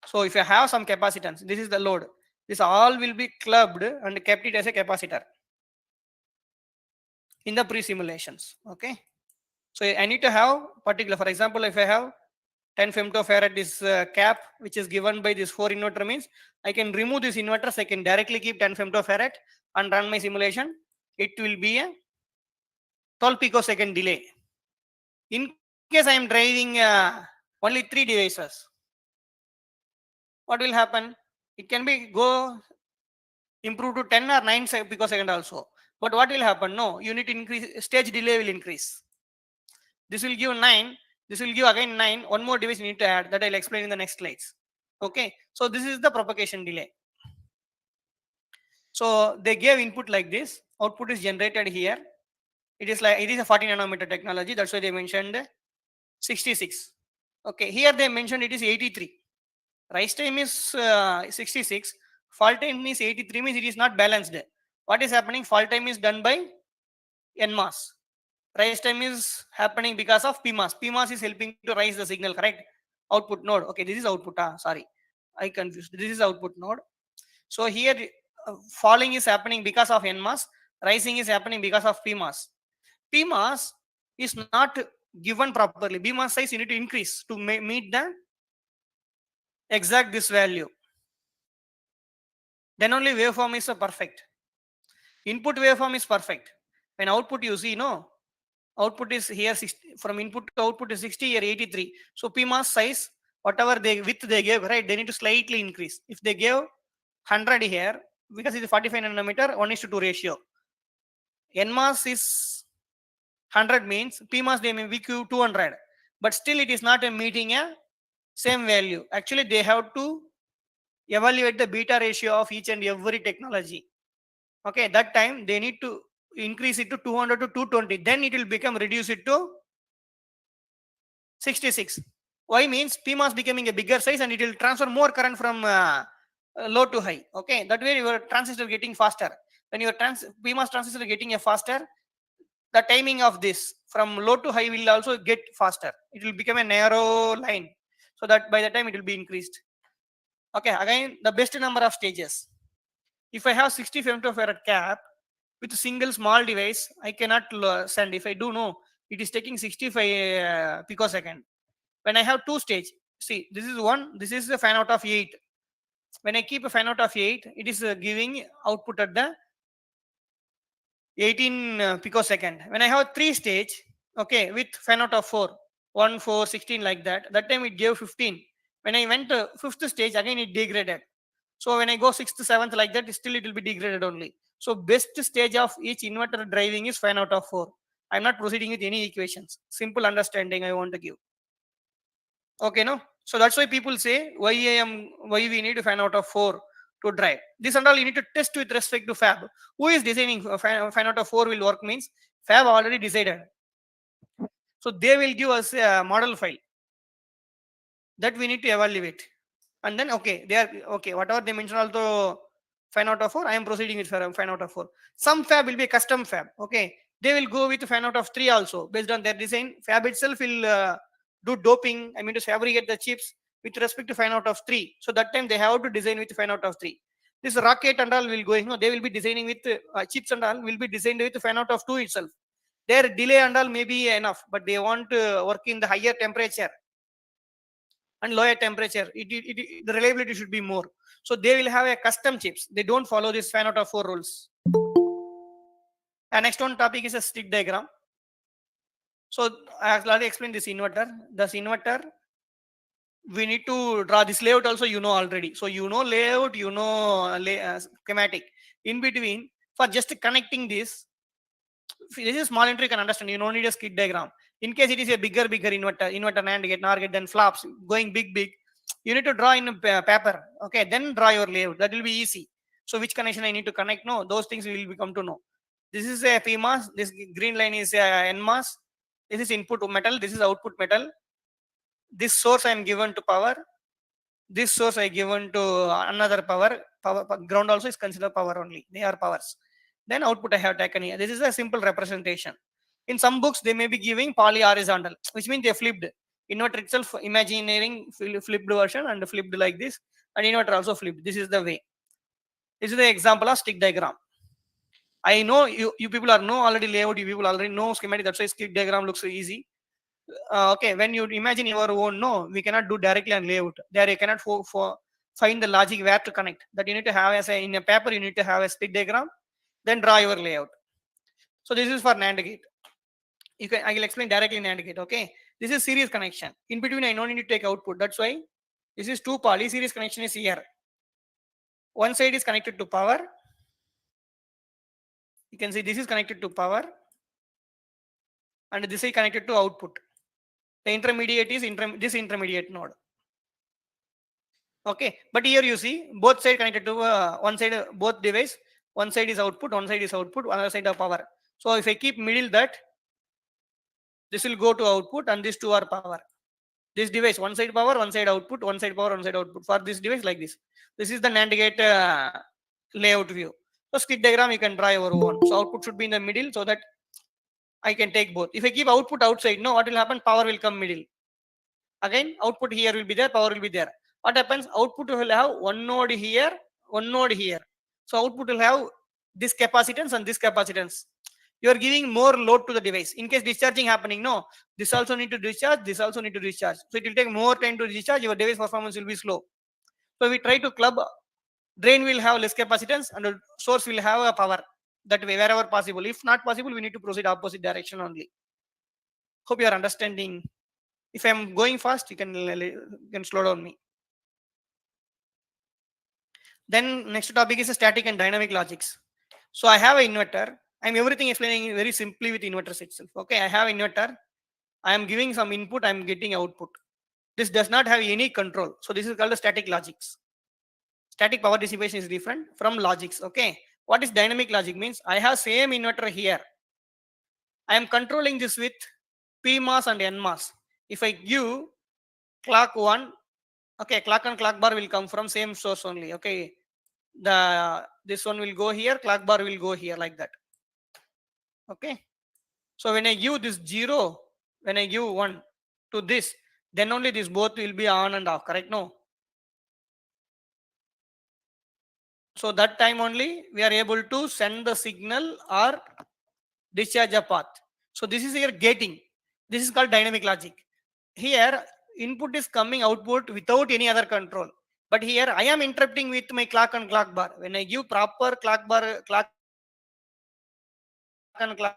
So if you have some capacitance, this is the load. This all will be clubbed and kept it as a capacitor in the pre-simulations. Okay. So I need to have particular, for example, if I have 10 femtofarad this cap, which is given by this 4 inverter means I can remove this inverters. I can directly keep 10 femtofarad and run my simulation. It will be a 12 picosecond delay. In case I am driving only 3 devices, what will happen? It can be go improve to 10 or 9 picosecond also. But what will happen? No, you need to increase, stage delay will increase. This will give 9. This will give again 9. One more device you need to add, that I'll explain in the next slides. Okay. So this is the propagation delay. So they gave input like this. Output is generated here. It is a 40 nanometer technology. That's why they mentioned 66. Okay, here they mentioned it is 83. Rise time is 66. Fall time is 83, means it is not balanced. What is happening? Fall time is done by NMOS. Rise time is happening because of PMOS. PMOS is helping to rise the signal, correct? Output node. Okay, this is output. Sorry, I confused. This is output node. So here falling is happening because of NMOS. Rising is happening because of PMOS. PMOS is not given properly. PMOS size you need to increase to meet the exact this value. Then only waveform is perfect. Input waveform is perfect. When output you see, no, output is here 60, from input to output is 60 or 83. So PMOS size, whatever they width they gave, right, they need to slightly increase. If they gave 100 here, because it's 45 nanometer, 1:2 ratio. NMOS is 100, means PMOS they may be 200, but still it is not meeting a same value. Actually, they have to evaluate the beta ratio of each and every technology. Okay, that time they need to increase it to 200 to 220. Then it will become reduce it to 66. Why? Means PMOS becoming a bigger size and it will transfer more current from low to high. Okay, that way your transistor getting faster. When your PMOS transistor getting a faster, the timing of this from low to high will also get faster. It will become a narrow line, so that by the time it will be increased. Okay, again the best number of stages. If I have 60 femtofarad cap with a single small device, I cannot send. If I do know, it is taking 65 picosecond. When I have two stage, see, this is one, this is the fan out of 8. When I keep a fan out of 8, it is giving output at the 18 picosecond. When I have 3 stage, okay, with fan out of 4, 1, 4, 16 like that time it gave 15. When I went to 5th stage, again it degraded. So when I go 6th, 7th like that, still it will be degraded only. So best stage of each inverter driving is fan out of 4. I'm not proceeding with any equations. Simple understanding I want to give. Okay, no? So that's why people say why we need a fan out of 4 to drive. This and all you need to test with respect to fab. Who is designing fan out of 4 will work, means fab already decided. So they will give us a model file that we need to evaluate. And then okay, they are okay, whatever they mention also fan out of 4, I am proceeding with fan out of 4. Some fab will be a custom fab. Okay, they will go with fan out of 3 also based on their design. Fab itself will do doping, I mean to fabricate the chips with respect to fan out of 3. So that time they have to design with fan out of 3. This rocket and all will go, they will be designing with chips and all will be designed with fan out of 2 itself. Their delay and all may be enough, but they want to work in the higher temperature and lower temperature. The reliability should be more. So they will have a custom chips. They don't follow this fan out of 4 rules. And next one topic is a stick diagram. So I have already explained this inverter. This inverter, we need to draw this layout also, already. So layout, schematic. In between, for just connecting this is small entry, you can understand. You don't need a skid diagram. In case it is a bigger inverter NAND gate, NOR gate, then flops going big, you need to draw in paper. Okay, then draw your layout. That will be easy. So which connection I need to connect? No, those things we will become to know. This is a PMOS. This green line is a NMOS. This is input metal. This is output metal. This source I am given to power. This source I given to another power. Ground also is considered power only. They are powers. Then output I have taken here. This is a simple representation. In some books, they may be giving poly horizontal, which means they flipped. Inverter itself, imagineering flipped version and flipped like this. And inverter also flipped. This is the way. This is the example of stick diagram. I know you people are know already layout. You people already know schematic. That's why stick diagram looks so easy. Okay, when you imagine your own, no, we cannot do directly on layout. There you cannot find the logic where to connect. That you need to have in a paper. You need to have a stick diagram. Then draw your layout. So this is for NAND gate. I will explain directly in NAND gate. Okay, this is series connection. In between, I don't need to take output. That's why this is 2 poly. Series connection is here. One side is connected to power. You can see this is connected to power, and this is connected to output. The intermediate is this intermediate node. Okay, but here you see both side connected to one side, both device. One side is output, one side is output, another side of power. So if I keep middle that, this will go to output and these two are power. This device, one side power, one side output, one side power, one side output. For this device like this. This is the NAND gate layout view. So skid diagram you can draw your own. So output should be in the middle so that I can take both. If I keep output outside, no, what will happen? Power will come middle. Again, output here will be there, power will be there. What happens? Output will have one node here, one node here. So output will have this capacitance and this capacitance. You are giving more load to the device. In case discharging happening, no, this also need to discharge, this also need to discharge. So it will take more time to discharge, your device performance will be slow. So we try to club, drain will have less capacitance and source will have a power. That way, wherever possible. If not possible, we need to proceed opposite direction only. Hope you are understanding. If I am going fast, you can slow down me. Then next topic is static and dynamic logics. So I have an inverter. I'm everything explaining very simply with inverters itself. Okay, I have inverter. I am giving some input. I am getting output. This does not have any control. So this is called the static logics. Static power dissipation is different from logics. Okay, what is dynamic logic means? I have same inverter here. I am controlling this with PMOS and NMOS. If I give clock 1, okay, clock and clock bar will come from same source only. Okay, this one will go here, clock bar will go here, like that. Okay, so when I give this 0, when I give 1 to this, then only this both will be on and off, correct? No. So that time only we are able to send the signal or discharge a path. So this is your gating. This is called dynamic logic. Here input is coming output without any other control. But here I am interrupting with my clock and clock bar. When I give proper clock and clock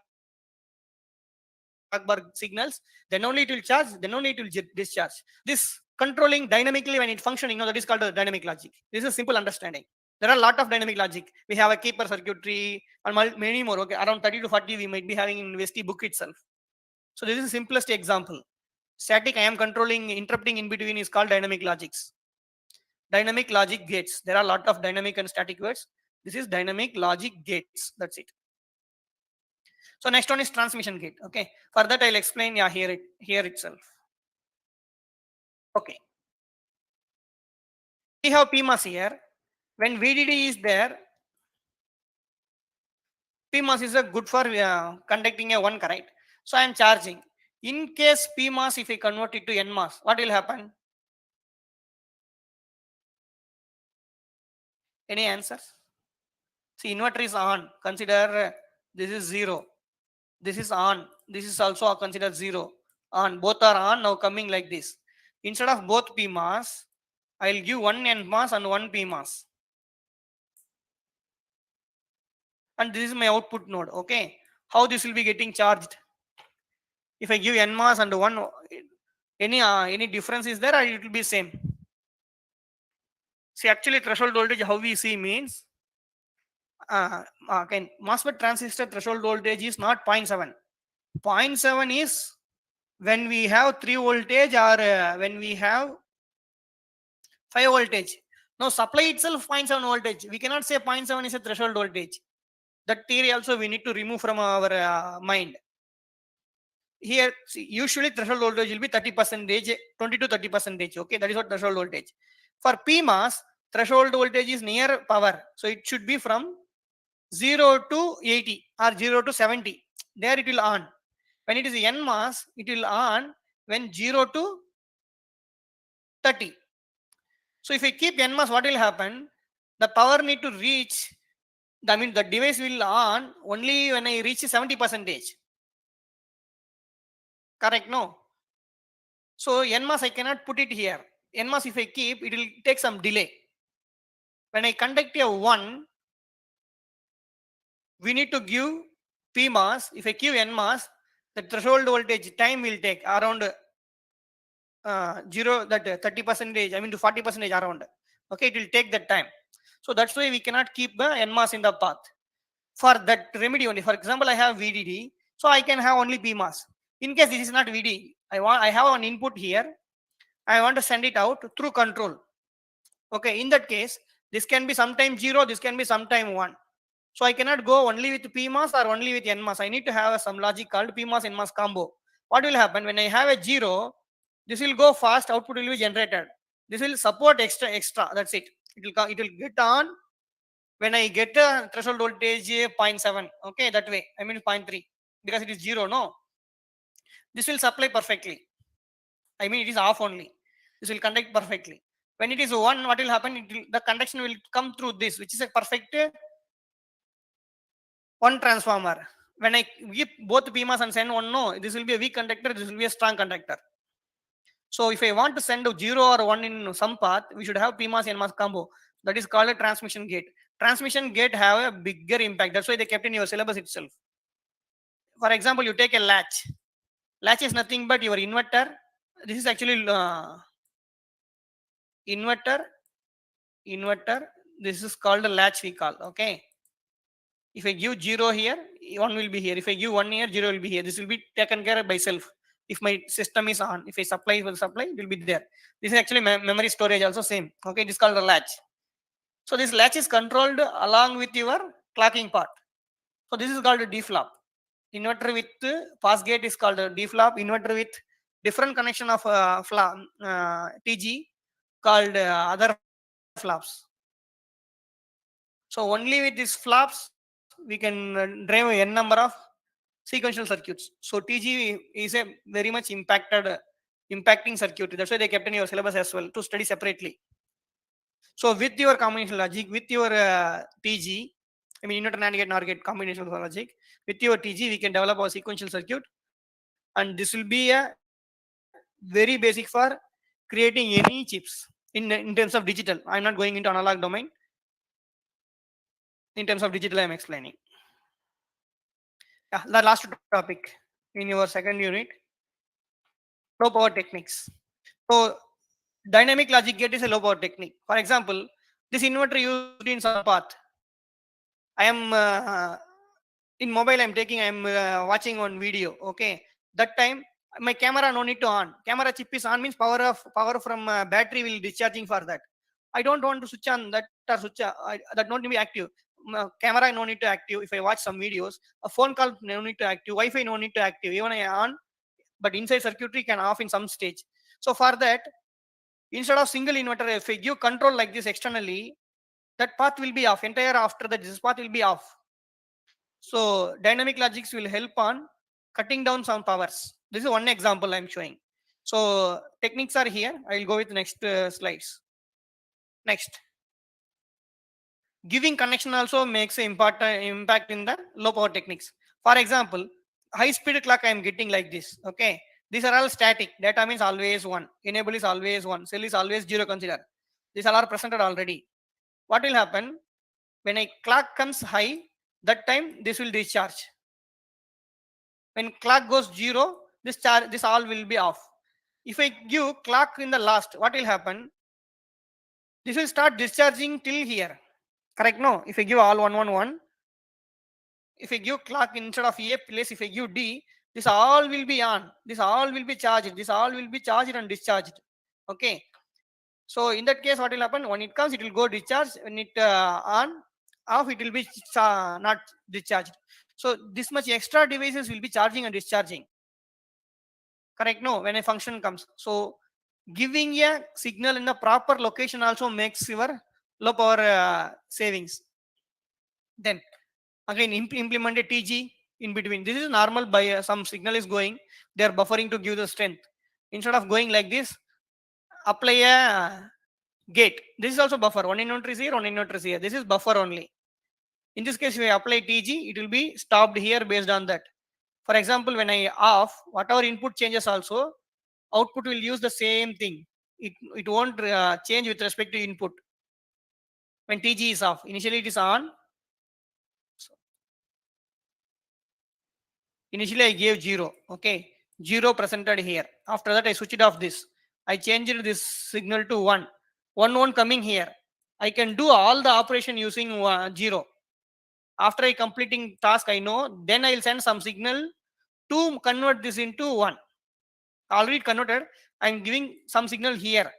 bar signals, then only it will charge, then only it will discharge. This controlling dynamically when it's functioning, that is called the dynamic logic. This is simple understanding. There are a lot of dynamic logic. We have a keeper circuitry and many more. Okay, around 30 to 40 we might be having in VST book itself. So this is the simplest example. Static, I am controlling, interrupting in between is called dynamic logics. Dynamic logic gates. There are a lot of dynamic and static words. This is dynamic logic gates. That's it. So next one is transmission gate. Okay. For that I'll explain here itself. Okay. We have PMOS here. When VDD is there, PMOS is a good for conducting a one current. So I am charging. In case PMOS, if I convert it to NMOS, what will happen? Any answers? See, inverter is on. Consider this is 0. This is on. This is also considered 0. On. Both are on. Now coming like this. Instead of both PMOS, I will give one NMOS and one PMOS. And this is my output node. Okay. How this will be getting charged? If I give NMOS and one, any difference is there, or it will be same? See, actually threshold voltage, how we see means, again, MOSFET transistor threshold voltage is not 0.7. 0.7 is when we have 3 voltage or when we have 5 voltage. Now supply itself 0.7 voltage. We cannot say 0.7 is a threshold voltage. That theory also we need to remove from our mind. Here, see, usually threshold voltage will be 30%, 20 to 30%. Okay, that is what threshold voltage. For PMOS, threshold voltage is near power. So it should be from 0 to 80 or 0 to 70. There it will on. When it is NMOS, it will on when 0 to 30. So if I keep NMOS, what will happen? The power need to reach, I mean the device will on only when I reach 70%. Correct? No. So NMOS I cannot put it here. NMOS if I keep, it will take some delay. When I conduct a 1, we need to give PMOS. If I give NMOS, the threshold voltage time will take around 30%, I mean to 40% around. Okay, it will take that time. So that's why we cannot keep the NMOS in the path. For that remedy only, for example, I have VDD, so I can have only PMOS. In case this is not VDD, I have an input here. I want to send it out through control. Okay, in that case, this can be sometime 0, this can be sometime 1. So I cannot go only with PMOS or only with NMOS. I need to have some logic called PMOS NMOS combo. What will happen when I have a 0? This will go fast. Output will be generated. This will support extra. That's it. It will get on when I get a threshold voltage 0.7. Okay, that way. I mean 0.3 because it is 0. No, this will supply perfectly. I mean it is off only. This will conduct perfectly. When it is 1, what will happen? The conduction will come through this, which is a perfect 1 transformer. When I give both PMOS and send 1, no, this will be a weak conductor, this will be a strong conductor. So if I want to send a 0 or 1 in some path, we should have PMOS and NMOS combo. That is called a transmission gate. Transmission gate have a bigger impact. That's why they kept in your syllabus itself. For example, you take a latch. Latch is nothing but your inverter. This is actually inverter. This is called a latch we call. Okay. If I give 0 here, 1 will be here. If I give 1 here, 0 will be here. This will be taken care of by self. If my system is on, if I supply will supply, it will be there. This is actually memory storage also same. Okay, this is called a latch. So this latch is controlled along with your clocking part. So this is called a D flop. Inverter with pass gate is called a D flop. Inverter with different connection of TG called other flops. So only with these flops we can drive n number of sequential circuits. So TG is a very much impacting circuit. That's why they kept in your syllabus as well to study separately. So with your combination logic, with your TG, I mean inverter NAND gate NOR gate combination logic, with your TG we can develop our sequential circuit, and this will be a very basic for creating any chips in terms of digital. I'm not going into analog domain. In terms of digital, I'm explaining. Yeah, the last topic in your second unit, low power techniques. So dynamic logic gate is a low power technique. For example, this inverter used in some path. I am in mobile. I'm watching on video. Okay, that time my camera no need to on. Camera chip is on means power from battery will discharging for that. I don't want to switch on that or switch that not to be active. Camera no need to active. If I watch some videos, a phone call no need to active. Wi-Fi no need to active. Even I on, but inside circuitry can off in some stage. So for that, instead of single inverter, if I give control like this externally, that path will be off. Entire after that, this path will be off. So dynamic logics will help on cutting down some powers. This is one example I'm showing. So techniques are here. I will go with next slides. Next, giving connection also makes an important impact in the low power techniques. For example, high speed clock I am getting like this. Okay, these are all static. Data means always 1. Enable is always 1. Cell is always 0 consider. These all are presented already. What will happen when a clock comes high? That time this will discharge. When clock goes 0, this all will be off. If I give clock in the last, what will happen? This will start discharging till here. Correct? No. If I give all 111, if I give clock instead of A place, if I give D, this all will be on. This all will be charged. This all will be charged and discharged. Okay. So in that case, what will happen? When it comes, it will go discharge. When it on, off, it will be not discharged. So this much extra devices will be charging and discharging. Correct? No. When a function comes, so giving a signal in the proper location also makes your low power savings. Then again implement a TG in between. This is normal by some signal is going. They are buffering to give the strength. Instead of going like this, apply a gate. This is also buffer. One inverter is here, one inverter is here. This is buffer only. In this case, if I apply TG, it will be stopped here based on that. For example, when I off, whatever input changes also, output will use the same thing. It won't change with respect to input. When TG is off, initially it is on. Initially I gave 0. Okay, 0 presented here. After that I switched off this. I changed this signal to 1. 1 coming here. I can do all the operation using 0. After I completing task, I know. Then I will send some signal to convert this into 1. Already converted. I am giving some signal here.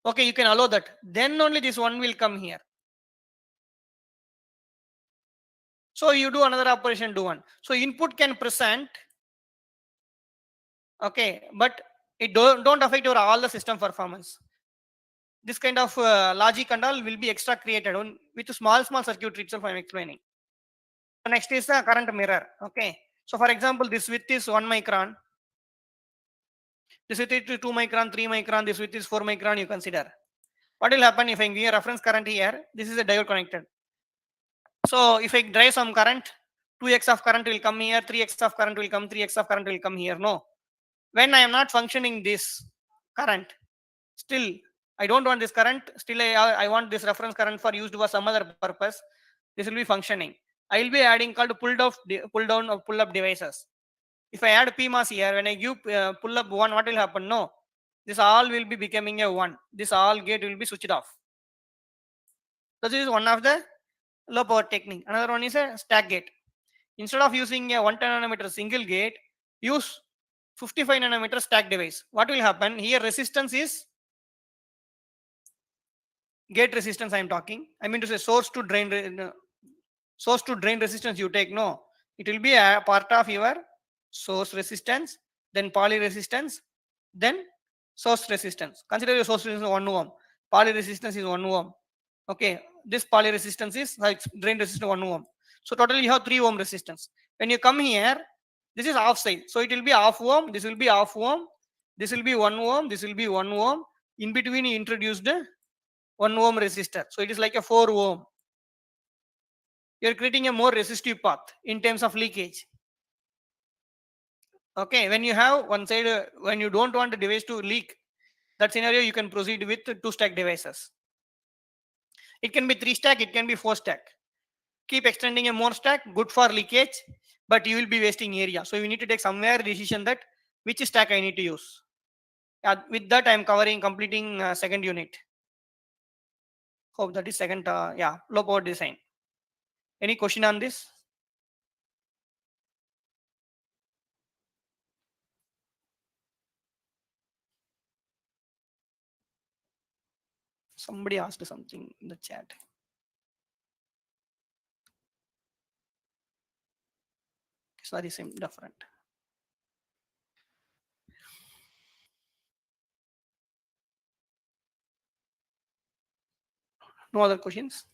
Okay, you can allow that. Then only this 1 will come here. So you do another operation, do one. So input can present, okay, but it don't affect your all the system performance. This kind of logic and all will be extra created on with small circuitry itself. I'm explaining. So next is the current mirror. Okay. So for example, this width is 1 micron. This width is 2 micron, 3 micron. This width is 4 micron. You consider. What will happen if I give a reference current here? This is a diode connected. So if I drive some current, 2x of current will come here, 3x of current will come, 3x of current will come here. No. When I am not functioning this current, still I don't want this current, still I want this reference current for used for some other purpose. This will be functioning. I will be adding called pull down or pull up devices. If I add PMOS here, when I give pull up 1, what will happen? No, this all will be becoming a 1. This all gate will be switched off. So this is one of the low power technique. Another one is a stack gate. Instead of using a 110 nanometer single gate, use 55 nanometer stack device. What will happen here? Resistance is gate resistance. I am talking. I mean to say source to drain resistance. You take, no. It will be a part of your source resistance, then poly resistance, then source resistance. Consider your source resistance 1 ohm. Poly resistance is 1 ohm. Okay, this poly resistance is like drain resistance 1 ohm. So totally you have 3 ohm resistance. When you come here, this is off side. So it will be half ohm. This will be half ohm. This will be 1 ohm. This will be 1 ohm. In between, you introduced 1 ohm resistor. So it is like a 4 ohm. You're creating a more resistive path in terms of leakage. Okay, when you have one side, when you don't want the device to leak, that scenario you can proceed with 2 stack devices. It can be 3 stack, it can be 4 stack. Keep extending a more stack, good for leakage, but you will be wasting area. So you need to take somewhere decision that which stack I need to use. With that, I am completing second unit. Hope that is second, low power design. Any question on this? Somebody asked something in the chat. Sorry, same different. No other questions?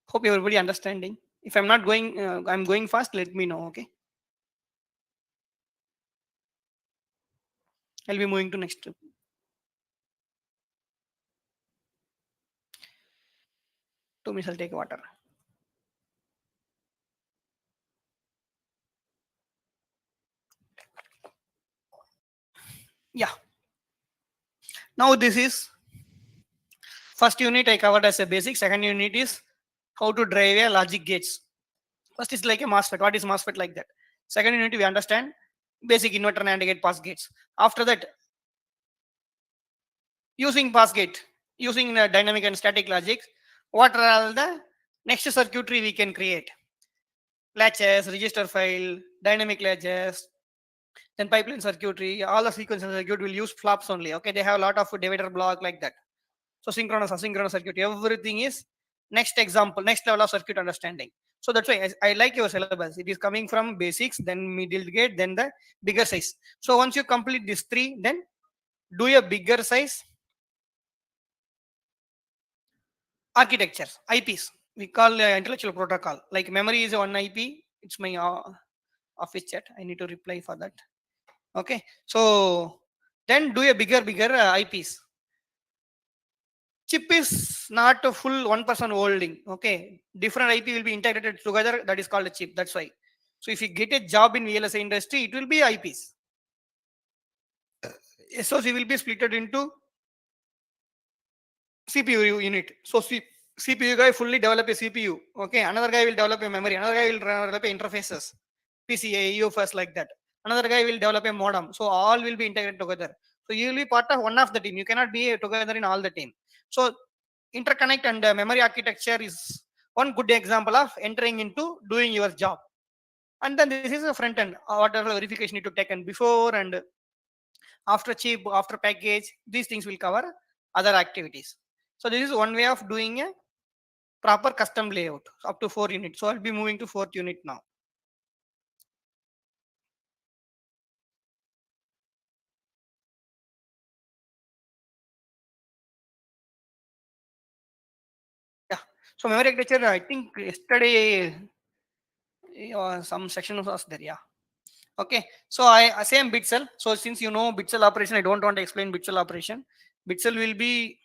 Hope everybody understanding. If I'm not going, I'm going fast, let me know, okay? I'll be moving to next. 2 minutes, I'll take water. Yeah. Now this is first unit I covered as a basic. Second unit is how to drive a logic gates. First is like a MOSFET. What is MOSFET like that? Second unit we understand basic inverter and gate pass gates. After that, using pass gate, using the dynamic and static logic, what are all the next circuitry we can create? Latches, register file, dynamic latches, then pipeline circuitry, all the sequential circuit will use flops only. Okay, they have a lot of divider block like that. So synchronous, asynchronous circuit, everything is next example, next level of circuit understanding. So that's why I like your syllabus. It is coming from basics, then middle gate, then the bigger size. So once you complete these 3, then do a bigger size architectures, IPs. We call intellectual protocol. Like memory is one IP. It's my office chat. I need to reply for that. Okay. So then do a bigger IPs. Chip is not a full 1% holding. Okay, different IP will be integrated together. That is called a chip. That's why. So if you get a job in VLSI industry, it will be IPs. SOC will be split into CPU unit. So CPU guy fully develop a CPU. Okay, another guy will develop a memory. Another guy will develop a interfaces, PCA, UFS like that. Another guy will develop a modem. So all will be integrated together. So you will be part of one of the team. You cannot be together in all the team. So interconnect and memory architecture is one good example of entering into doing your job. And then this is a front end, whatever verification need to take and before and after chip, after package, these things will cover other activities. So this is one way of doing a proper custom layout up to 4 units. So I'll be moving to 4th unit now. Yeah. So memory architecture, I think yesterday some section was there. Yeah. Okay. So I same bit cell. So since you know bit cell operation, I don't want to explain bit cell operation. Bit cell will be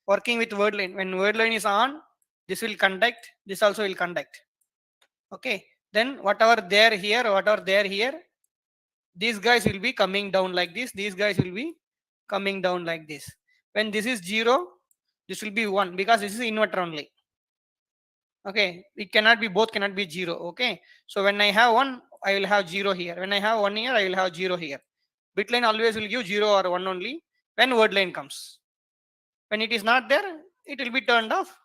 working with word line. When word line is on, this will conduct. This also will conduct. Okay. Then whatever there here, whatever there here, these guys will be coming down like this. These guys will be coming down like this. When this is 0, this will be 1 because this is inverter only. Okay, it cannot be, both cannot be 0. Okay, so when I have 1, I will have 0 here. When I have 1 here, I will have 0 here. Bit line always will give 0 or 1 only when word line comes. When it is not there, it will be turned off.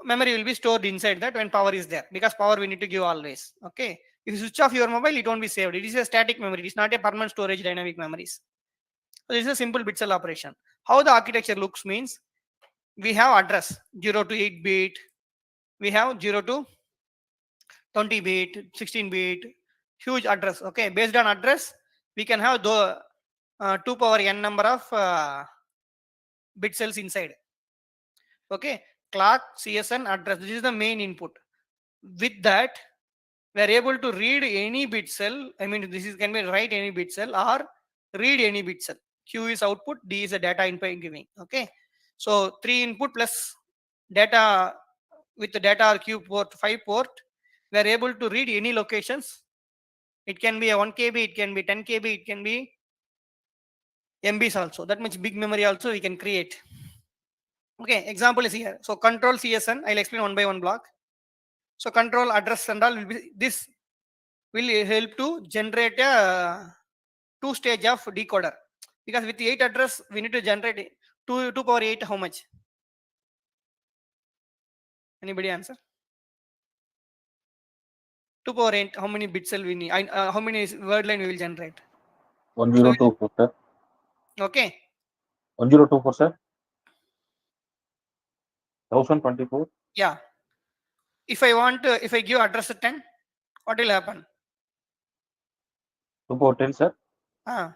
Memory will be stored inside that when power is there, because power we need to give always. Okay, if you switch off your mobile, it won't be saved. It is a static memory. It is not a permanent storage dynamic memories. So this is a simple bit cell operation. How the architecture looks means, we have address 0 to 8 bit, we have 0 to 20 bit, 16 bit, huge address. Okay, based on address, we can have the 2 power n number of bit cells inside. Okay, clock, CSN, address. This is the main input. With that, we are able to read any bit cell. I mean, this is can be write any bit cell or read any bit cell. Q is output, D is a data input giving. Okay, so 3 input plus data with the data or Q port, 5 port, we are able to read any locations. It can be a 1 KB, it can be 10 KB, it can be MBs also. That much big memory also we can create. Okay, example is here. So control CSN, I'll explain one by one block. So control address and all will be, this will help to generate a 2-stage of decoder. Because with the 8 address, we need to generate 2 power 8, how much? Anybody answer? 2 power 8, how many bit cell we need? How many word line we will generate? 1024, sir. Okay. 1024, sir. 1024. Yeah. If I want to, if I give address at 10, what will happen? 2 power 10, sir. Ah.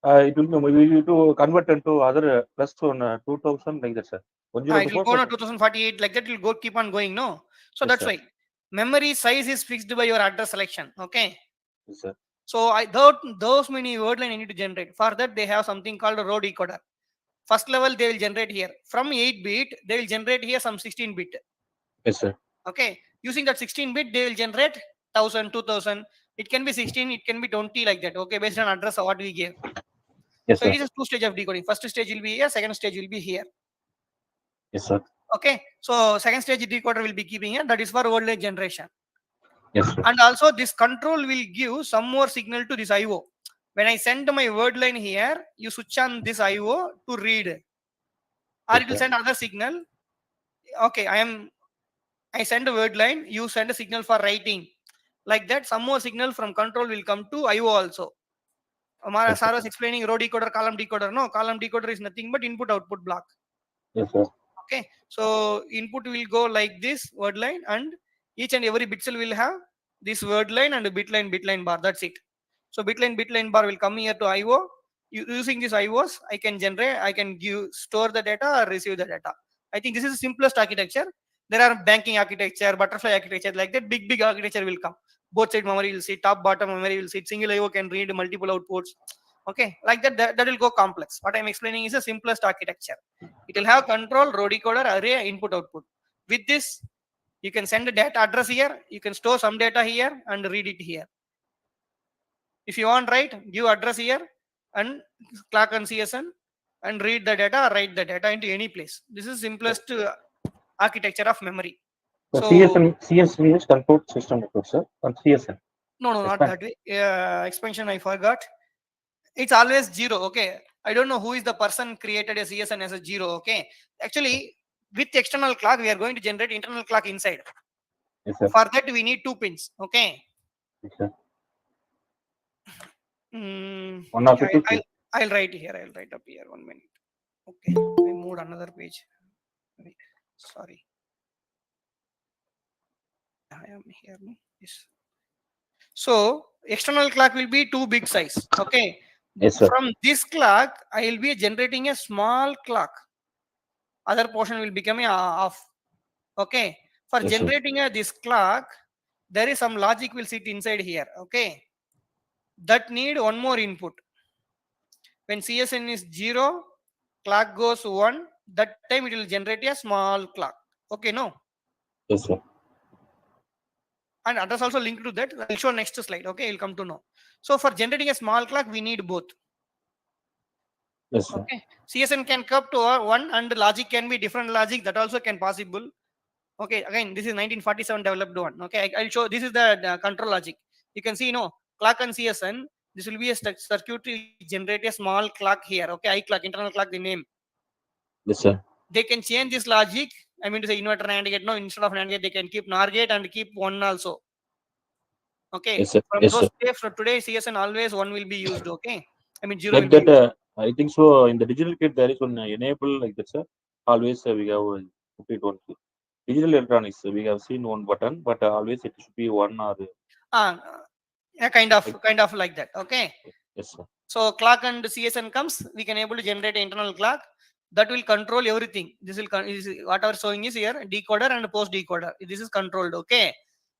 It will be, we need to convert into other plus one 2000 like that, sir. It will 1024. go to 2048 like that. It will go keep on going. No. So Yes, that's sir. why memory size is fixed by your address selection. Okay. Yes, sir. So those many word line I need to generate. For that they have something called a row decoder. First level they will generate here from 8 bit. They will generate here some 16 bit. Yes, sir. Okay. Using that 16 bit, they will generate 1000, 2000. It can be 16. It can be 20 like that. Okay, based on address of what we give. Yes, So sir. it is a 2 stage of decoding. First stage will be here. Second stage will be here. Yes, sir. Okay, so second stage decoder will be keeping here. That is for word line generation. Yes, sir. And also this control will give some more signal to this IO. When I send my word line here, you switch on this IO to read, or Yes, it will sir. send other signal. Okay, I send a word line. You send a signal for writing. Like that, some more signal from control will come to IO also. Amara Yes, sir sir. was explaining row decoder, column decoder. No, column decoder is nothing but input output block. Yes, sir. Okay, so input will go like this word line, and each and every bit cell will have this word line and a bit line bar. That's it. So bit line bar will come here to IO. Using this IOs, I can generate, I can store the data or receive the data. I think this is the simplest architecture. There are banking architecture, butterfly architecture, like that. Big architecture will come. Both side memory will sit, top bottom memory will sit. Single IO can read multiple outputs. Okay, like that will go complex. What I'm explaining is the simplest architecture. It will have control, row decoder, array, input output. With this, you can send a data address here. You can store some data here and read it here. If you want write, give address here and clock on CSN and read the data or write the data into any place. This is simplest architecture of memory. So So CSN means control system network, sir. And CSN. no, not that way. Expansion I forgot. It's always 0. Okay, I don't know who is the person created a CSN as a 0. Okay, actually with external clock we are going to generate internal clock inside. Yes, sir. For that we need 2 pins. Okay. Yes, sir. Mm, One of the yeah, two. I'll write here. I'll write up here. 1 minute. Okay, I moved another page. Wait, sorry. I am here. No? Yes. So external clock will be too big size. Okay. Yes, sir. From this clock, I will be generating a small clock. Other portion will become a off. Okay. For Yes, sir. generating a this clock, there is some logic will sit inside here. Okay. That need one more input. When CSN is 0, clock goes 1. That time it will generate a small clock. Okay, no. Yes, sir. And others also linked to that. I'll show next slide. Okay, you'll come to know. So for generating a small clock, we need both. Yes, sir. Okay, CSN can come to one, and logic can be different logic. That also can possible. Okay, again, this is 1947 developed one. Okay, I'll show. This is the control logic. You can see, clock and CSN. This will be a circuit to generate a small clock here. Okay, I clock, internal clock, the name. Yes, sir. They can change this logic. I mean to say inverter and gate. No, instead of NAND gate, they can keep NOR gate and keep one also. Okay. Yes, sir. From Yes, those sir. days, for today, CSN always one will be used. Okay. I mean zero Like will be that, used. I think so. In the digital kit, there is one enable like that, sir. Always we have put it one. Digital electronics, we have seen one button, but always it should be one or Yeah, kind of like that. Okay. yes, sir. So clock and CSN comes, we can able to generate an internal clock that will control everything. This will whatever showing is here, decoder and post decoder. This is controlled. Okay.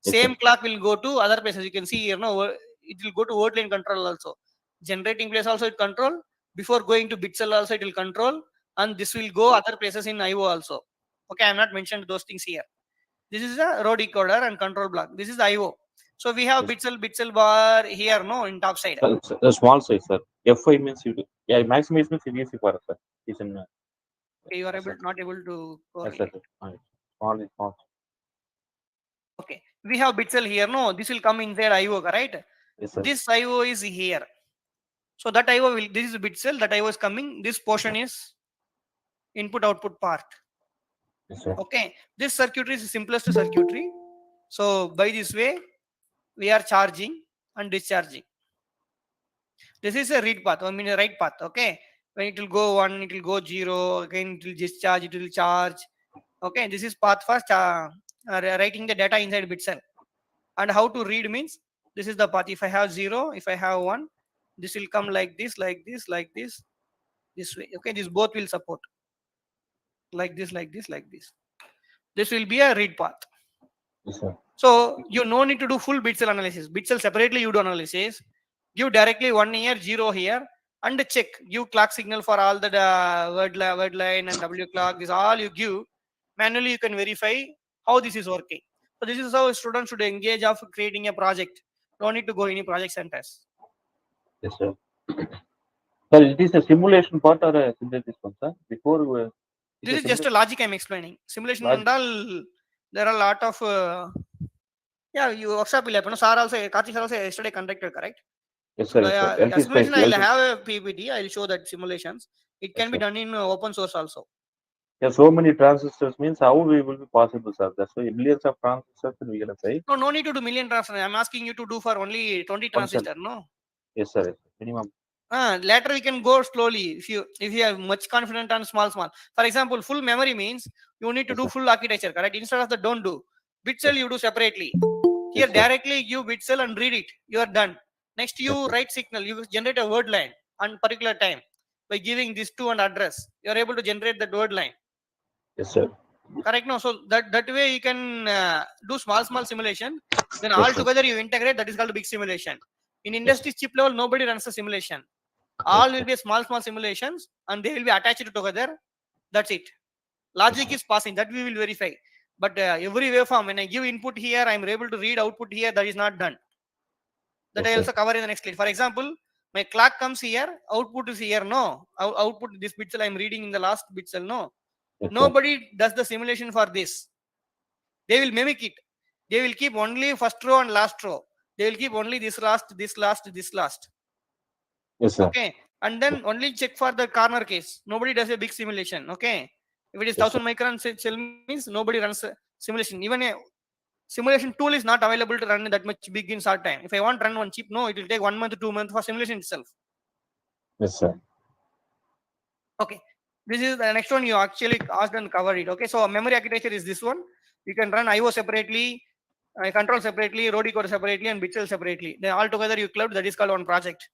Yes, Same sir. clock will go to other places. You can see here, no, it will go to word line control also. Generating place also it control. Before going to bit cell also it will control, and this will go other places in IO also. Okay, I'm not mentioned those things here. This is a row decoder and control block. This is IO. So we have Yes. bit cell bar here, no, in top side. The small size, sir. F5 means you do. Yeah, maximum means CBSC for us, sir. It's in. Okay, you are Yes, sir. not able to Yes, sir. correlate. Small is small. Okay, we have bit cell here. No, this will come inside IO, right? Yes, sir. This IO is here. So that IO will. This is bit cell. That IO is coming. This portion is input output part. Yes, sir. Okay, this circuitry is the simplest circuitry. So by this way, we are charging and discharging. This is a read path. I mean a write path. Okay, when it will go 1, it will go 0. Again, it will discharge. It will charge. Okay, this is path for writing the data inside bit cell. And how to read means this is the path. If I have 0, if I have 1, this will come like this, like this, like this way. Okay, this both will support like this, like this, like this. This will be a read path. Yes, sir. So you no need to do full bit cell analysis. Bit cell separately you do analysis. Give directly 1 here, 0 here, and check. Give clock signal for all the word line and W clock. This all you give. Manually you can verify how this is working. So this is how students should engage of creating a project. Don't need to go any project centers. Yes, sir. Sir, it is a simulation part or a synthesis one, sir? Before This is just a logic I'm explaining. Simulation and all. There are a lot of yeah. You workshop will happen. Sir also, Karthik sir also yesterday conducted, correct? yes, So sir. Yes, sir. simulation I'll have a PPT. I'll show that simulations. It can Yes, be sir. done in open source also. Yeah, so many transistors means how we will be possible, sir. That's why millions of transistors in VLSI. No need to do million transistors. I'm asking you to do for only 20 One cell. transistor. No. Yes, sir. Yes, sir. Minimum. Later we can go slowly if you have much confident on small. For example, full memory means you need to Yes, do sir. full architecture, correct? Instead of the don't do. Bit cell Yes. you do separately. Here Yes, sir. directly give bit cell and read it. You are done. Next you Yes, sir. write signal. You generate a word line on particular time by giving this to and address. You are able to generate that word line. Yes, sir. Correct? No. So that way you can do small simulation. Then Yes, all sir. together you integrate. That is called a big simulation. In Yes. industry chip level, nobody runs a simulation. All will be small simulations and they will be attached together. That's it. Logic is passing. That we will verify. But every waveform, when I give input here, I'm able to read output here. That is not done. That Yes, I sir. also cover in the next slide. For example, my clock comes here, output is here. No, output this bit cell I'm reading in the last bit cell. No, Yes, sir. nobody does the simulation for this. They will mimic it. They will keep only first row and last row. They will keep only this last, this last, this last. Yes, sir. Okay, and then only check for the corner case. Nobody does a big simulation. Okay, if it is Yes, sir. 1000 micron cell means nobody runs a simulation. Even a simulation tool is not available to run that much big in short time. If I want to run one chip, no, it will take 1 month, 2 months for simulation itself. Yes, sir. Okay, this is the next one you actually asked and covered it. Okay, so memory architecture is this one. You can run IO separately. control separately, road code separately, and bit cell separately. Then all together you clubbed, that is called one project.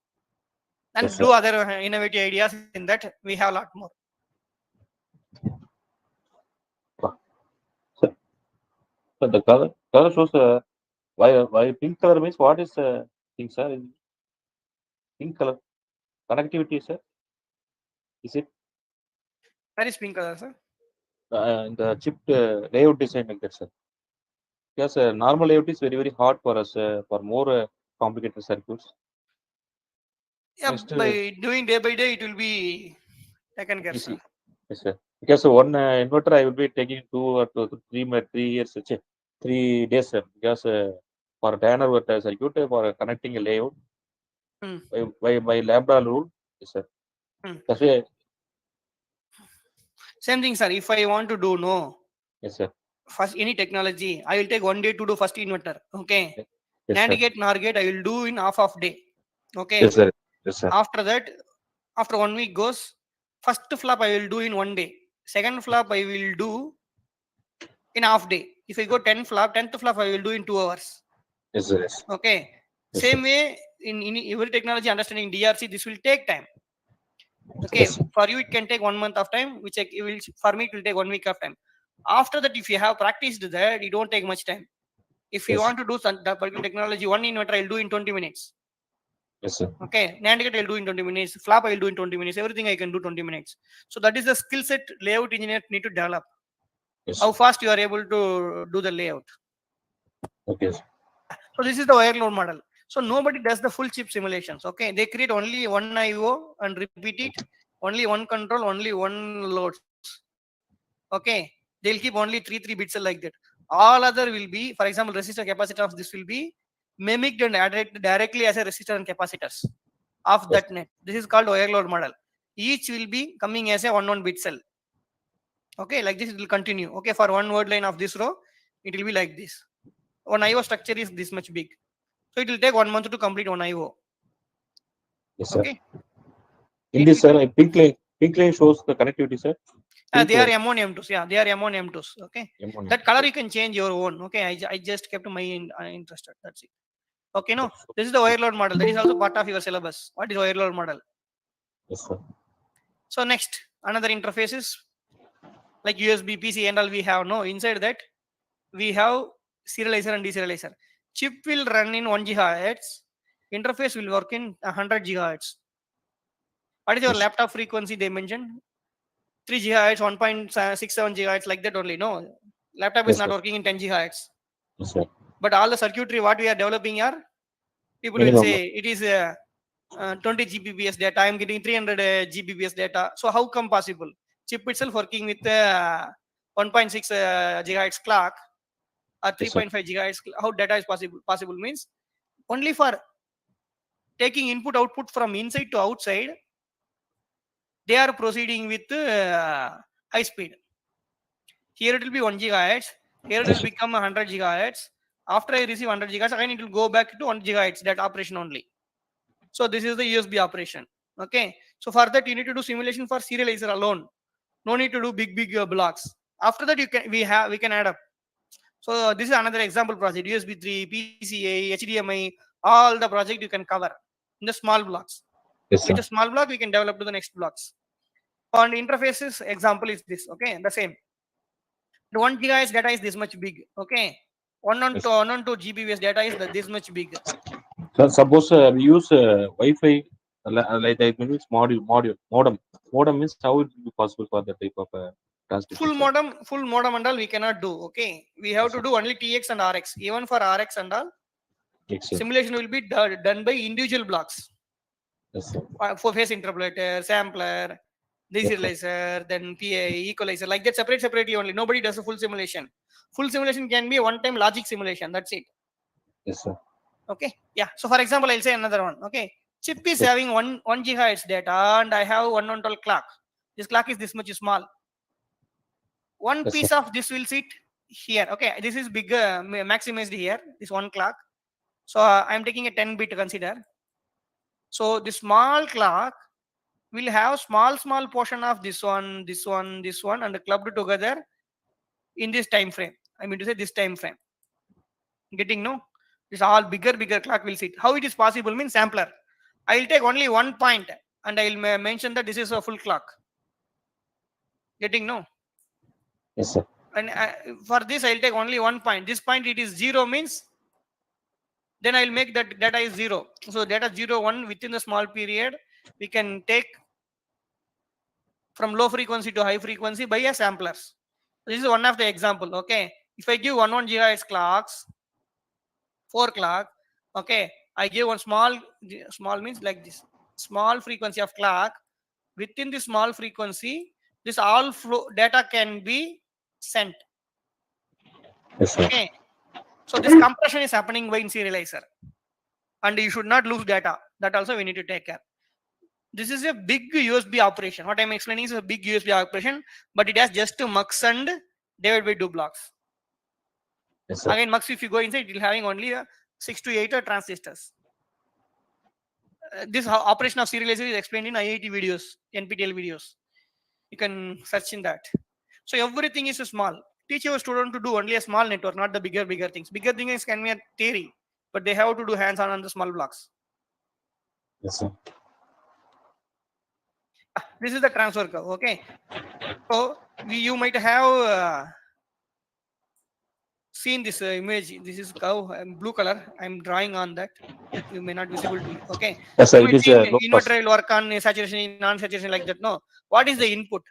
And Yes, do sir. other innovative ideas in that. We have a lot more. So, so the color shows why pink color means what is thing, sir? Pink color connectivity, sir. Is it Where is pink color, sir? the chip layout design like that, sir? Because normal layout is very hard for us for more complicated circuits. Yeah, Next, by doing day by day, it will be taken care, sir. easy. Yes, sir. Because one inverter I will be taking 2 or 3 years, 3 days, sir. Because for diagonal circuit for connecting a layout Hmm. by lambda rule, yes, sir. Hmm. That's why, Same thing, sir. If I want to do no yes, sir. first any technology, I will take 1 day to do first inverter. Okay. Yes, NAND sir. gate, NOR gate, I will do in half of day. Yes, Okay. sir. Yes, sir. After that, after 1 week goes, first flop I will do in 1 day. Second flop I will do in half day. If I go 10 flop, 10th flop I will do in 2 hours. Yes, sir. Yes, Okay. yes, sir. Same way in every technology understanding DRC, this will take time. Okay. Yes, sir. For you, it can take 1 month of time, which it will, for me, it will take 1 week of time. After that, if you have practiced that, it don't take much time. If you Yes, want to do some that particular technology, one inverter I'll do in 20 minutes. yes, sir. Okay. NAND gate I'll do in 20 minutes. Flop I'll do in 20 minutes. Everything I can do 20 minutes. So that is the skill set layout engineer need to develop. Yes, How sir. fast you are able to do the layout. Okay, sir. So this is the wire load model. So nobody does the full chip simulations. Okay, they create only one IO and repeat it, only one control, only one loads. Okay, they'll keep only three bits like that. All other will be, for example, resistor capacitor of this will be mimicked and added directly as a resistor and capacitors of Yes, that net. This is called wire load model. Each will be coming as a one bit cell. Okay, like this it will continue. Okay, for one word line of this row, it will be like this. One IO structure is this much big. So it will take 1 month to complete one IO. yes, sir. Okay. In It this, will sir, be pink line shows the connectivity, sir. Pink they are M1 M2s. Yeah, they are M1 M2s. Okay. M1. That color you can change your own. Okay. I just kept my interested. That's it. Okay. No, this is the wire load model. That is also part of your syllabus. What is wire load model? Yes, sir. So next, another interfaces like USB, PC, and all we have. No, inside that we have serializer and deserializer. Chip will run in 1 gigahertz. Interface will work in 100 gigahertz. What is your Yes, laptop frequency they mentioned? 3 gigahertz, 1.67 gigahertz, like that only. No, laptop is yes, not sir. working in 10 gigahertz. Yes, sir. But all the circuitry what we are developing are, people will Minimum. say it is 20 Gbps data. I am getting 300 Gbps data. So how come possible? Chip itself working with 1.6 gigahertz clock or Yes, sir. 3.5 gigahertz. How data is possible? Possible means only for taking input output from inside to outside. They are proceeding with high speed. Here it will be 1 gigahertz. Here it will Yes, sir. become 100 gigahertz. After I receive 100 gigahertz, again it will go back to 1 gigahertz, that operation only. So this is the USB operation. Okay. So for that you need to do simulation for serializer alone. No need to do big blocks. After that we can add up. So this is another example project. USB 3, PCA, HDMI, all the project you can cover in the small blocks. Yes, With sir. a small block we can develop to the next blocks. On interfaces example is this. Okay, the same. The 1 gigahertz data is this much big. Okay, Yes. 1 on 2 Gbps data is this much big. So suppose we use Wi-Fi like that means modem. Modem means how it will be possible for that type of transmission, sir. Full modem and all we cannot do. Okay, we have Yes, to sir. do only TX and RX. Even for RX and all, Yes, sir. simulation will be done by individual blocks. Yes, sir. For phase interpolator, sampler, Yes, sir. deserializer, then PA, equalizer, like that separately only. Nobody does a full simulation. Full simulation can be a one-time logic simulation. That's it. Yes, sir. Okay. Yeah. So for example, I'll say another one. Okay. Chip is Yes, having one gigahertz data, and I have 1 on 12 clock. This clock is this much small. One yes, sir. piece of this will sit here. Okay. This is bigger, maximized here. This one clock. So I'm taking a 10-bit to consider. So the small clock will have small portion of this one, and clubbed together in this time frame. I mean to say this time frame. Getting no? This all bigger clock will sit. How it is possible means sampler. I will take only one point and I will mention that this is a full clock. Getting no? Yes, sir. And for this I will take only one point. This point it is 0 means then I will make that data is 0. So data 0 1 within the small period we can take from low frequency to high frequency by a samplers. This is one of the example. Okay, if I give 1 gigahertz clocks, 4 clock, okay, I give one small means like this small frequency of clock. Within the small frequency, this all flow data can be sent. Yes, sir. Okay, so this compression is happening by in serializer, and you should not lose data. That also we need to take care. This is a big USB operation. What I'm explaining is a big USB operation, but it has just mux and divided by 2 blocks. Yes, sir. Again, mux if you go inside, it will having only 6 to 8 transistors. This operation of serializer is explained in IETE videos, NPTEL videos. You can search in that. So everything is small. Teach your student to do only a small network, not the bigger things. Bigger things can be a theory, but they have to do hands-on on the small blocks. Yes, sir. This is the transfer curve. Okay, so you might have seen this image. This is curve, blue color. I'm drawing on that. You may not visible to you. Okay, Yes, sir. you It might is see a low pass. inverter will work on saturation, non-saturation like that. No, what is the input?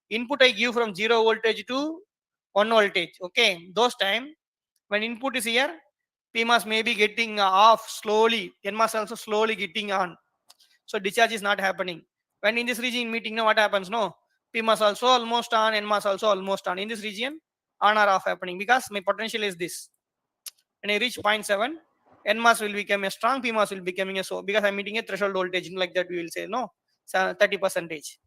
Input I give from 0 voltage to 1 voltage. Okay, those time when input is here, PMOS may be getting off slowly. NMOS also slowly getting on. So discharge is not happening. When in this region meeting, now what happens? No, PMOS also almost on, NMOS also almost on. In this region, on or off happening because my potential is this. When I reach 0.7, NMOS will become a strong, PMOS will becoming a so because I'm meeting a threshold voltage like that. We will say no, 30%.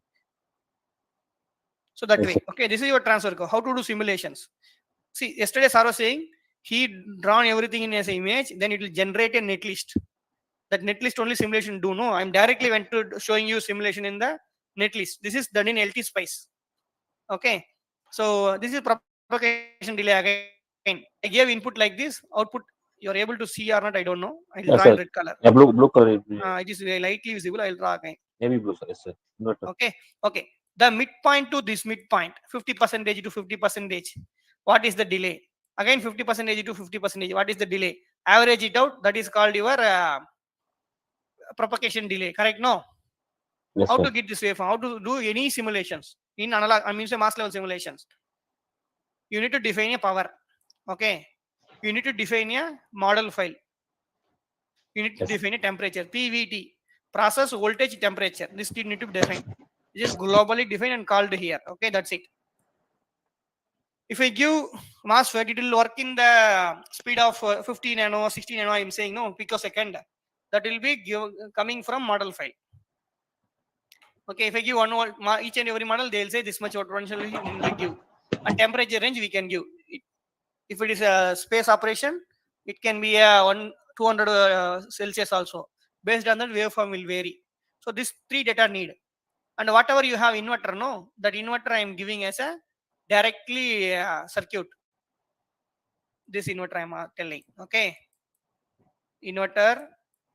So that Yes, way, sir. okay, this is your transfer curve. How to do simulations? See, yesterday sir was saying he drawn everything in as an image, then it will generate a netlist. That netlist only simulation do. No, I'm directly went to showing you simulation in the netlist. This is done in LT Spice. Okay, so this is propagation delay again. I gave input like this, output you're able to see or not, I don't know. I'll draw in red color. Yes, sir. Yeah, blue color. It is lightly visible. I'll draw again. Navy blue, sir. Yes, sir. Inverter. Okay. The midpoint to this midpoint, 50% to 50%. What is the delay? Again, 50% to 50%. What is the delay? Average it out. That is called your propagation delay. Correct? No. Yes, How sir. to get this waveform? How to do any simulations in analog? I mean, say mass level simulations. You need to define a power. Okay. You need to define a model file. You need to Yes. define a temperature. PVT, process voltage temperature. This you need to define. This is globally defined and called here. Okay, that's it. If I give MOSFET, it will work in the speed of 50 nano, 60 nano. I'm saying no, picosecond. That will be coming from model file. Okay, if I give each and every model, they'll say this much potential we give. And temperature range we can give. If it is a space operation, it can be a 200 Celsius also. Based on that, waveform will vary. So these three data need. And whatever you have inverter, no, that inverter I am giving as a directly circuit. This inverter I am telling. Okay, inverter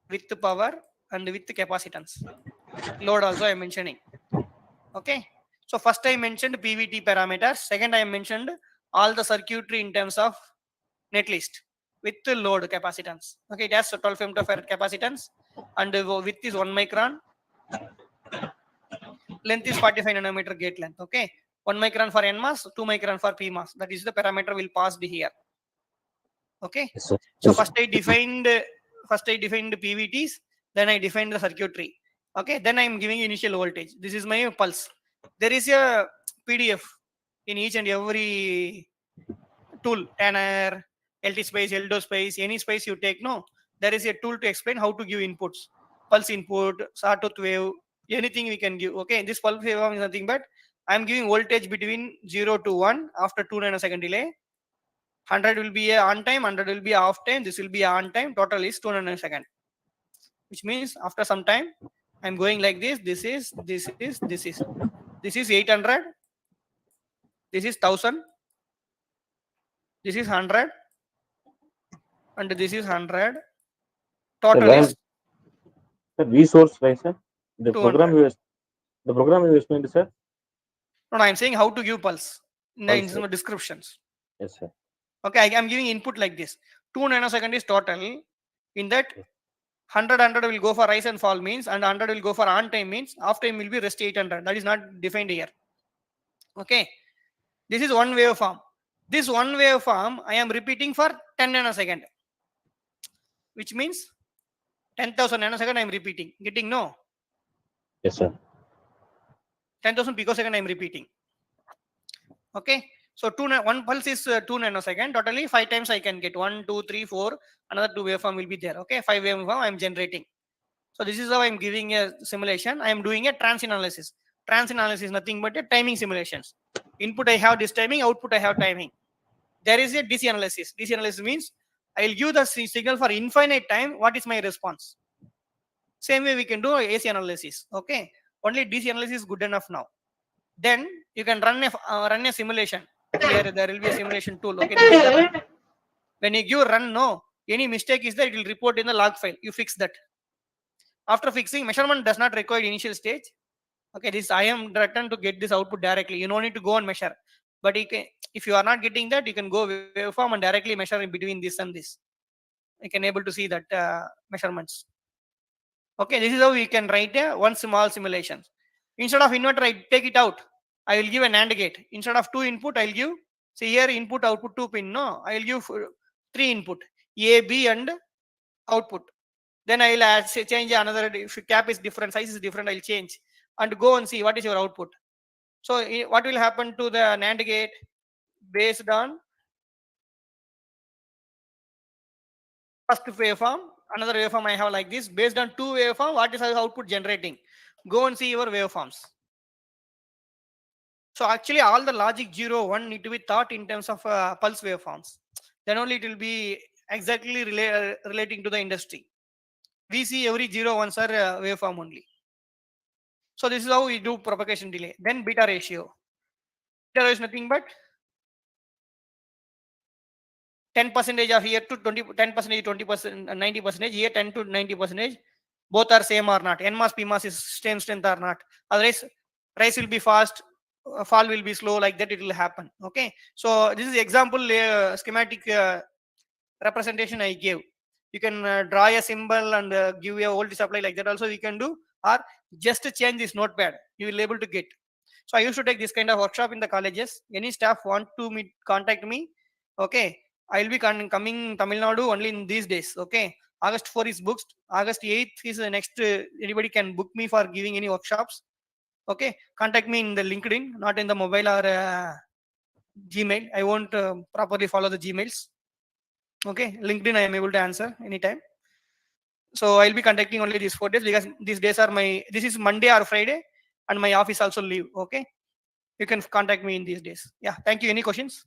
with power and with capacitance. Load also I am mentioning. Okay, so first I mentioned PVT parameters. Second I mentioned all the circuitry in terms of netlist with the load capacitance. Okay, it has 12 femtofarad capacitance and width is 1 micron. Length is 45 nanometer gate length. Okay, 1 micron for NMOS, 2 micron for PMOS. That is the parameter will pass here. Okay, Yes, sir. so Yes, sir. first I defined PVTs, then I defined the circuitry. Okay, then I am giving initial voltage. This is my pulse. There is a PDF in each and every tool, Tanner, LT space, LDO space, any space you take. No, there is a tool to explain how to give inputs, pulse input, sawtooth wave, anything we can give. Okay, this pulse wave is nothing but I am giving voltage between 0 to 1 after 2 nanosecond delay. 100 will be a on time, 100 will be a off time. This will be a on time. Total is 2 nanosecond, which means after some time I'm going like this. This is 800. This is 1000. This is 100. and this is 100. Sir, Total where, is sir, resource, right, sir? The 200. program you explained, sir? No, I am saying how to give pulse in the Sir. descriptions. Yes, sir. Okay, I am giving input like this. 2 nanosecond is total. In that, Yes. 100 will go for rise and fall means, and 100 will go for on time means, off time will be rest 800. That is not defined here. Okay, this is one waveform. This one waveform I am repeating for 10 nanosecond, which means 10,000 nanosecond I am repeating. Getting no? Yes, sir. 10,000 picosecond I am repeating. Okay, so one pulse is 2 nanosecond. Totally 5 times I can get 1, 2, 3, 4. Another 2 waveform will be there. Okay, 5 waveform I am generating. So this is how I am giving a simulation. I am doing a trans analysis. Trans analysis is nothing but a timing simulations. Input I have this timing, output I have timing. There is a DC analysis. DC analysis means I will give the signal for infinite time. What is my response? Same way we can do AC analysis. Okay, only DC analysis is good enough now. Then you can run a simulation. Here there will be a simulation tool. Okay, this is the run. When you give run, no, any mistake is there, it will report in the log file. You fix that. After fixing, measurement does not require initial stage. Okay, this I am returned to get this output directly. You don't need to go and measure. But you can, if you are not getting that, you can go waveform and directly measure in between this and this. You can able to see that measurements. Okay, this is how we can write one small simulation. Instead of inverter, I take it out. I will give an AND gate. Instead of 2 input, I will give, see here input, output 2 pin. No, I will give 3 input, A, B and output. Then I will add, say, change another, if cap is different, size is different, I will change. And go and see what is your output. So what will happen to the NAND gate based on first waveform, another waveform I have like this, based on 2 waveform, what is our output generating? Go and see your waveforms. So actually all the logic 0, 1 need to be thought in terms of pulse waveforms. Then only it will be exactly relating to the industry. We see every 0, 1s are waveform only. So this is how we do propagation delay. Then beta ratio. Beta ratio is nothing but 10% of here to 10%, 20%, 90%, here 10 to 90%. Both are same or not. N mass, P mass is same strength or not. Otherwise, rise will be fast, fall will be slow, like that it will happen. Okay. So this is example schematic representation I gave. You can draw a symbol and give a voltage supply like that also you can do, or just change this notepad. You will able to get. So I used to take this kind of workshop in the colleges. Any staff want to contact me. Okay. I will be coming Tamil Nadu only in these days. Okay. August 4 is booked. August 8th is the next. Anybody can book me for giving any workshops. Okay. Contact me in the LinkedIn, not in the mobile or Gmail. I won't properly follow the Gmails. Okay. LinkedIn I am able to answer anytime. So I'll be contacting only these 4 days because these days are this is Monday or Friday and my office also leave. Okay. You can contact me in these days. Yeah. Thank you. Any questions?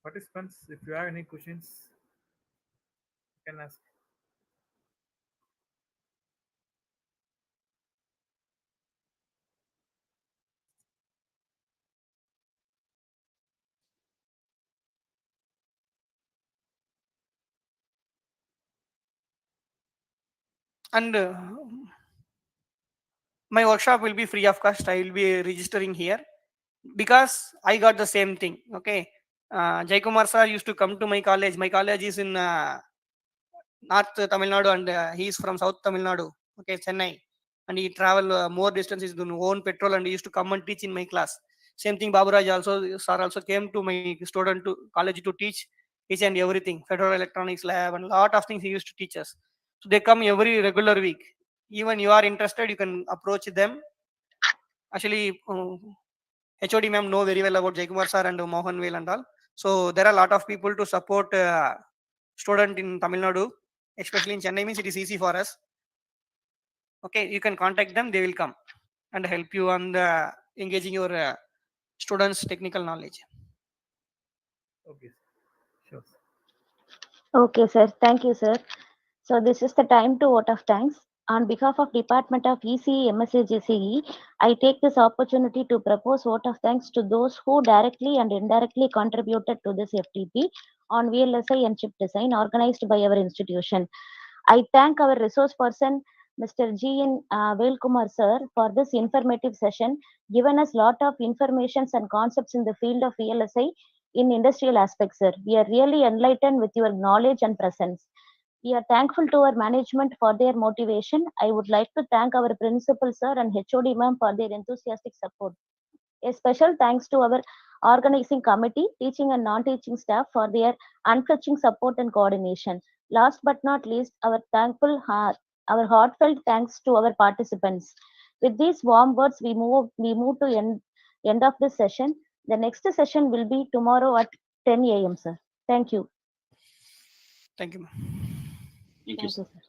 Participants, if you have any questions, you can ask. And my workshop will be free of cost. I will be registering here because I got the same thing. Okay. Jaikumar sir used to come to my college. My college is in North Tamil Nadu and he is from South Tamil Nadu. Okay, Chennai. And he travel more distance, his own petrol and he used to come and teach in my class. Same thing, Baburaj also, sir also came to my student to college to teach each and everything. Federal Electronics Lab and lot of things he used to teach us. So they come every regular week. Even you are interested, you can approach them. Actually, HOD ma'am know very well about Jaikumar sir and Mohan Vel and all. So there are a lot of people to support student in Tamil Nadu, especially in Chennai means it is easy for us. Okay, you can contact them, they will come and help you on the engaging your students' technical knowledge. Okay, sure. Okay, sir. Thank you, sir. So this is the time to vote of thanks. On behalf of Department of ECE, MSAGCE, I take this opportunity to propose vote of thanks to those who directly and indirectly contributed to this FTP on VLSI and chip design organized by our institution. I thank our resource person, Mr. G. N. Velkumar sir, for this informative session, given us lot of informations and concepts in the field of VLSI in industrial aspects, sir. We are really enlightened with your knowledge and presence. We are thankful to our management for their motivation. I would like to thank our principal sir and HOD ma'am for their enthusiastic support. A special thanks to our organizing committee, teaching and non-teaching staff for their unflinching support and coordination. Last but not least, our heartfelt thanks to our participants. With these warm words, we move to end of this session. The next session will be tomorrow at 10 a.m. Sir. Thank you. Thank you. Thank you, Thank sir. you, sir.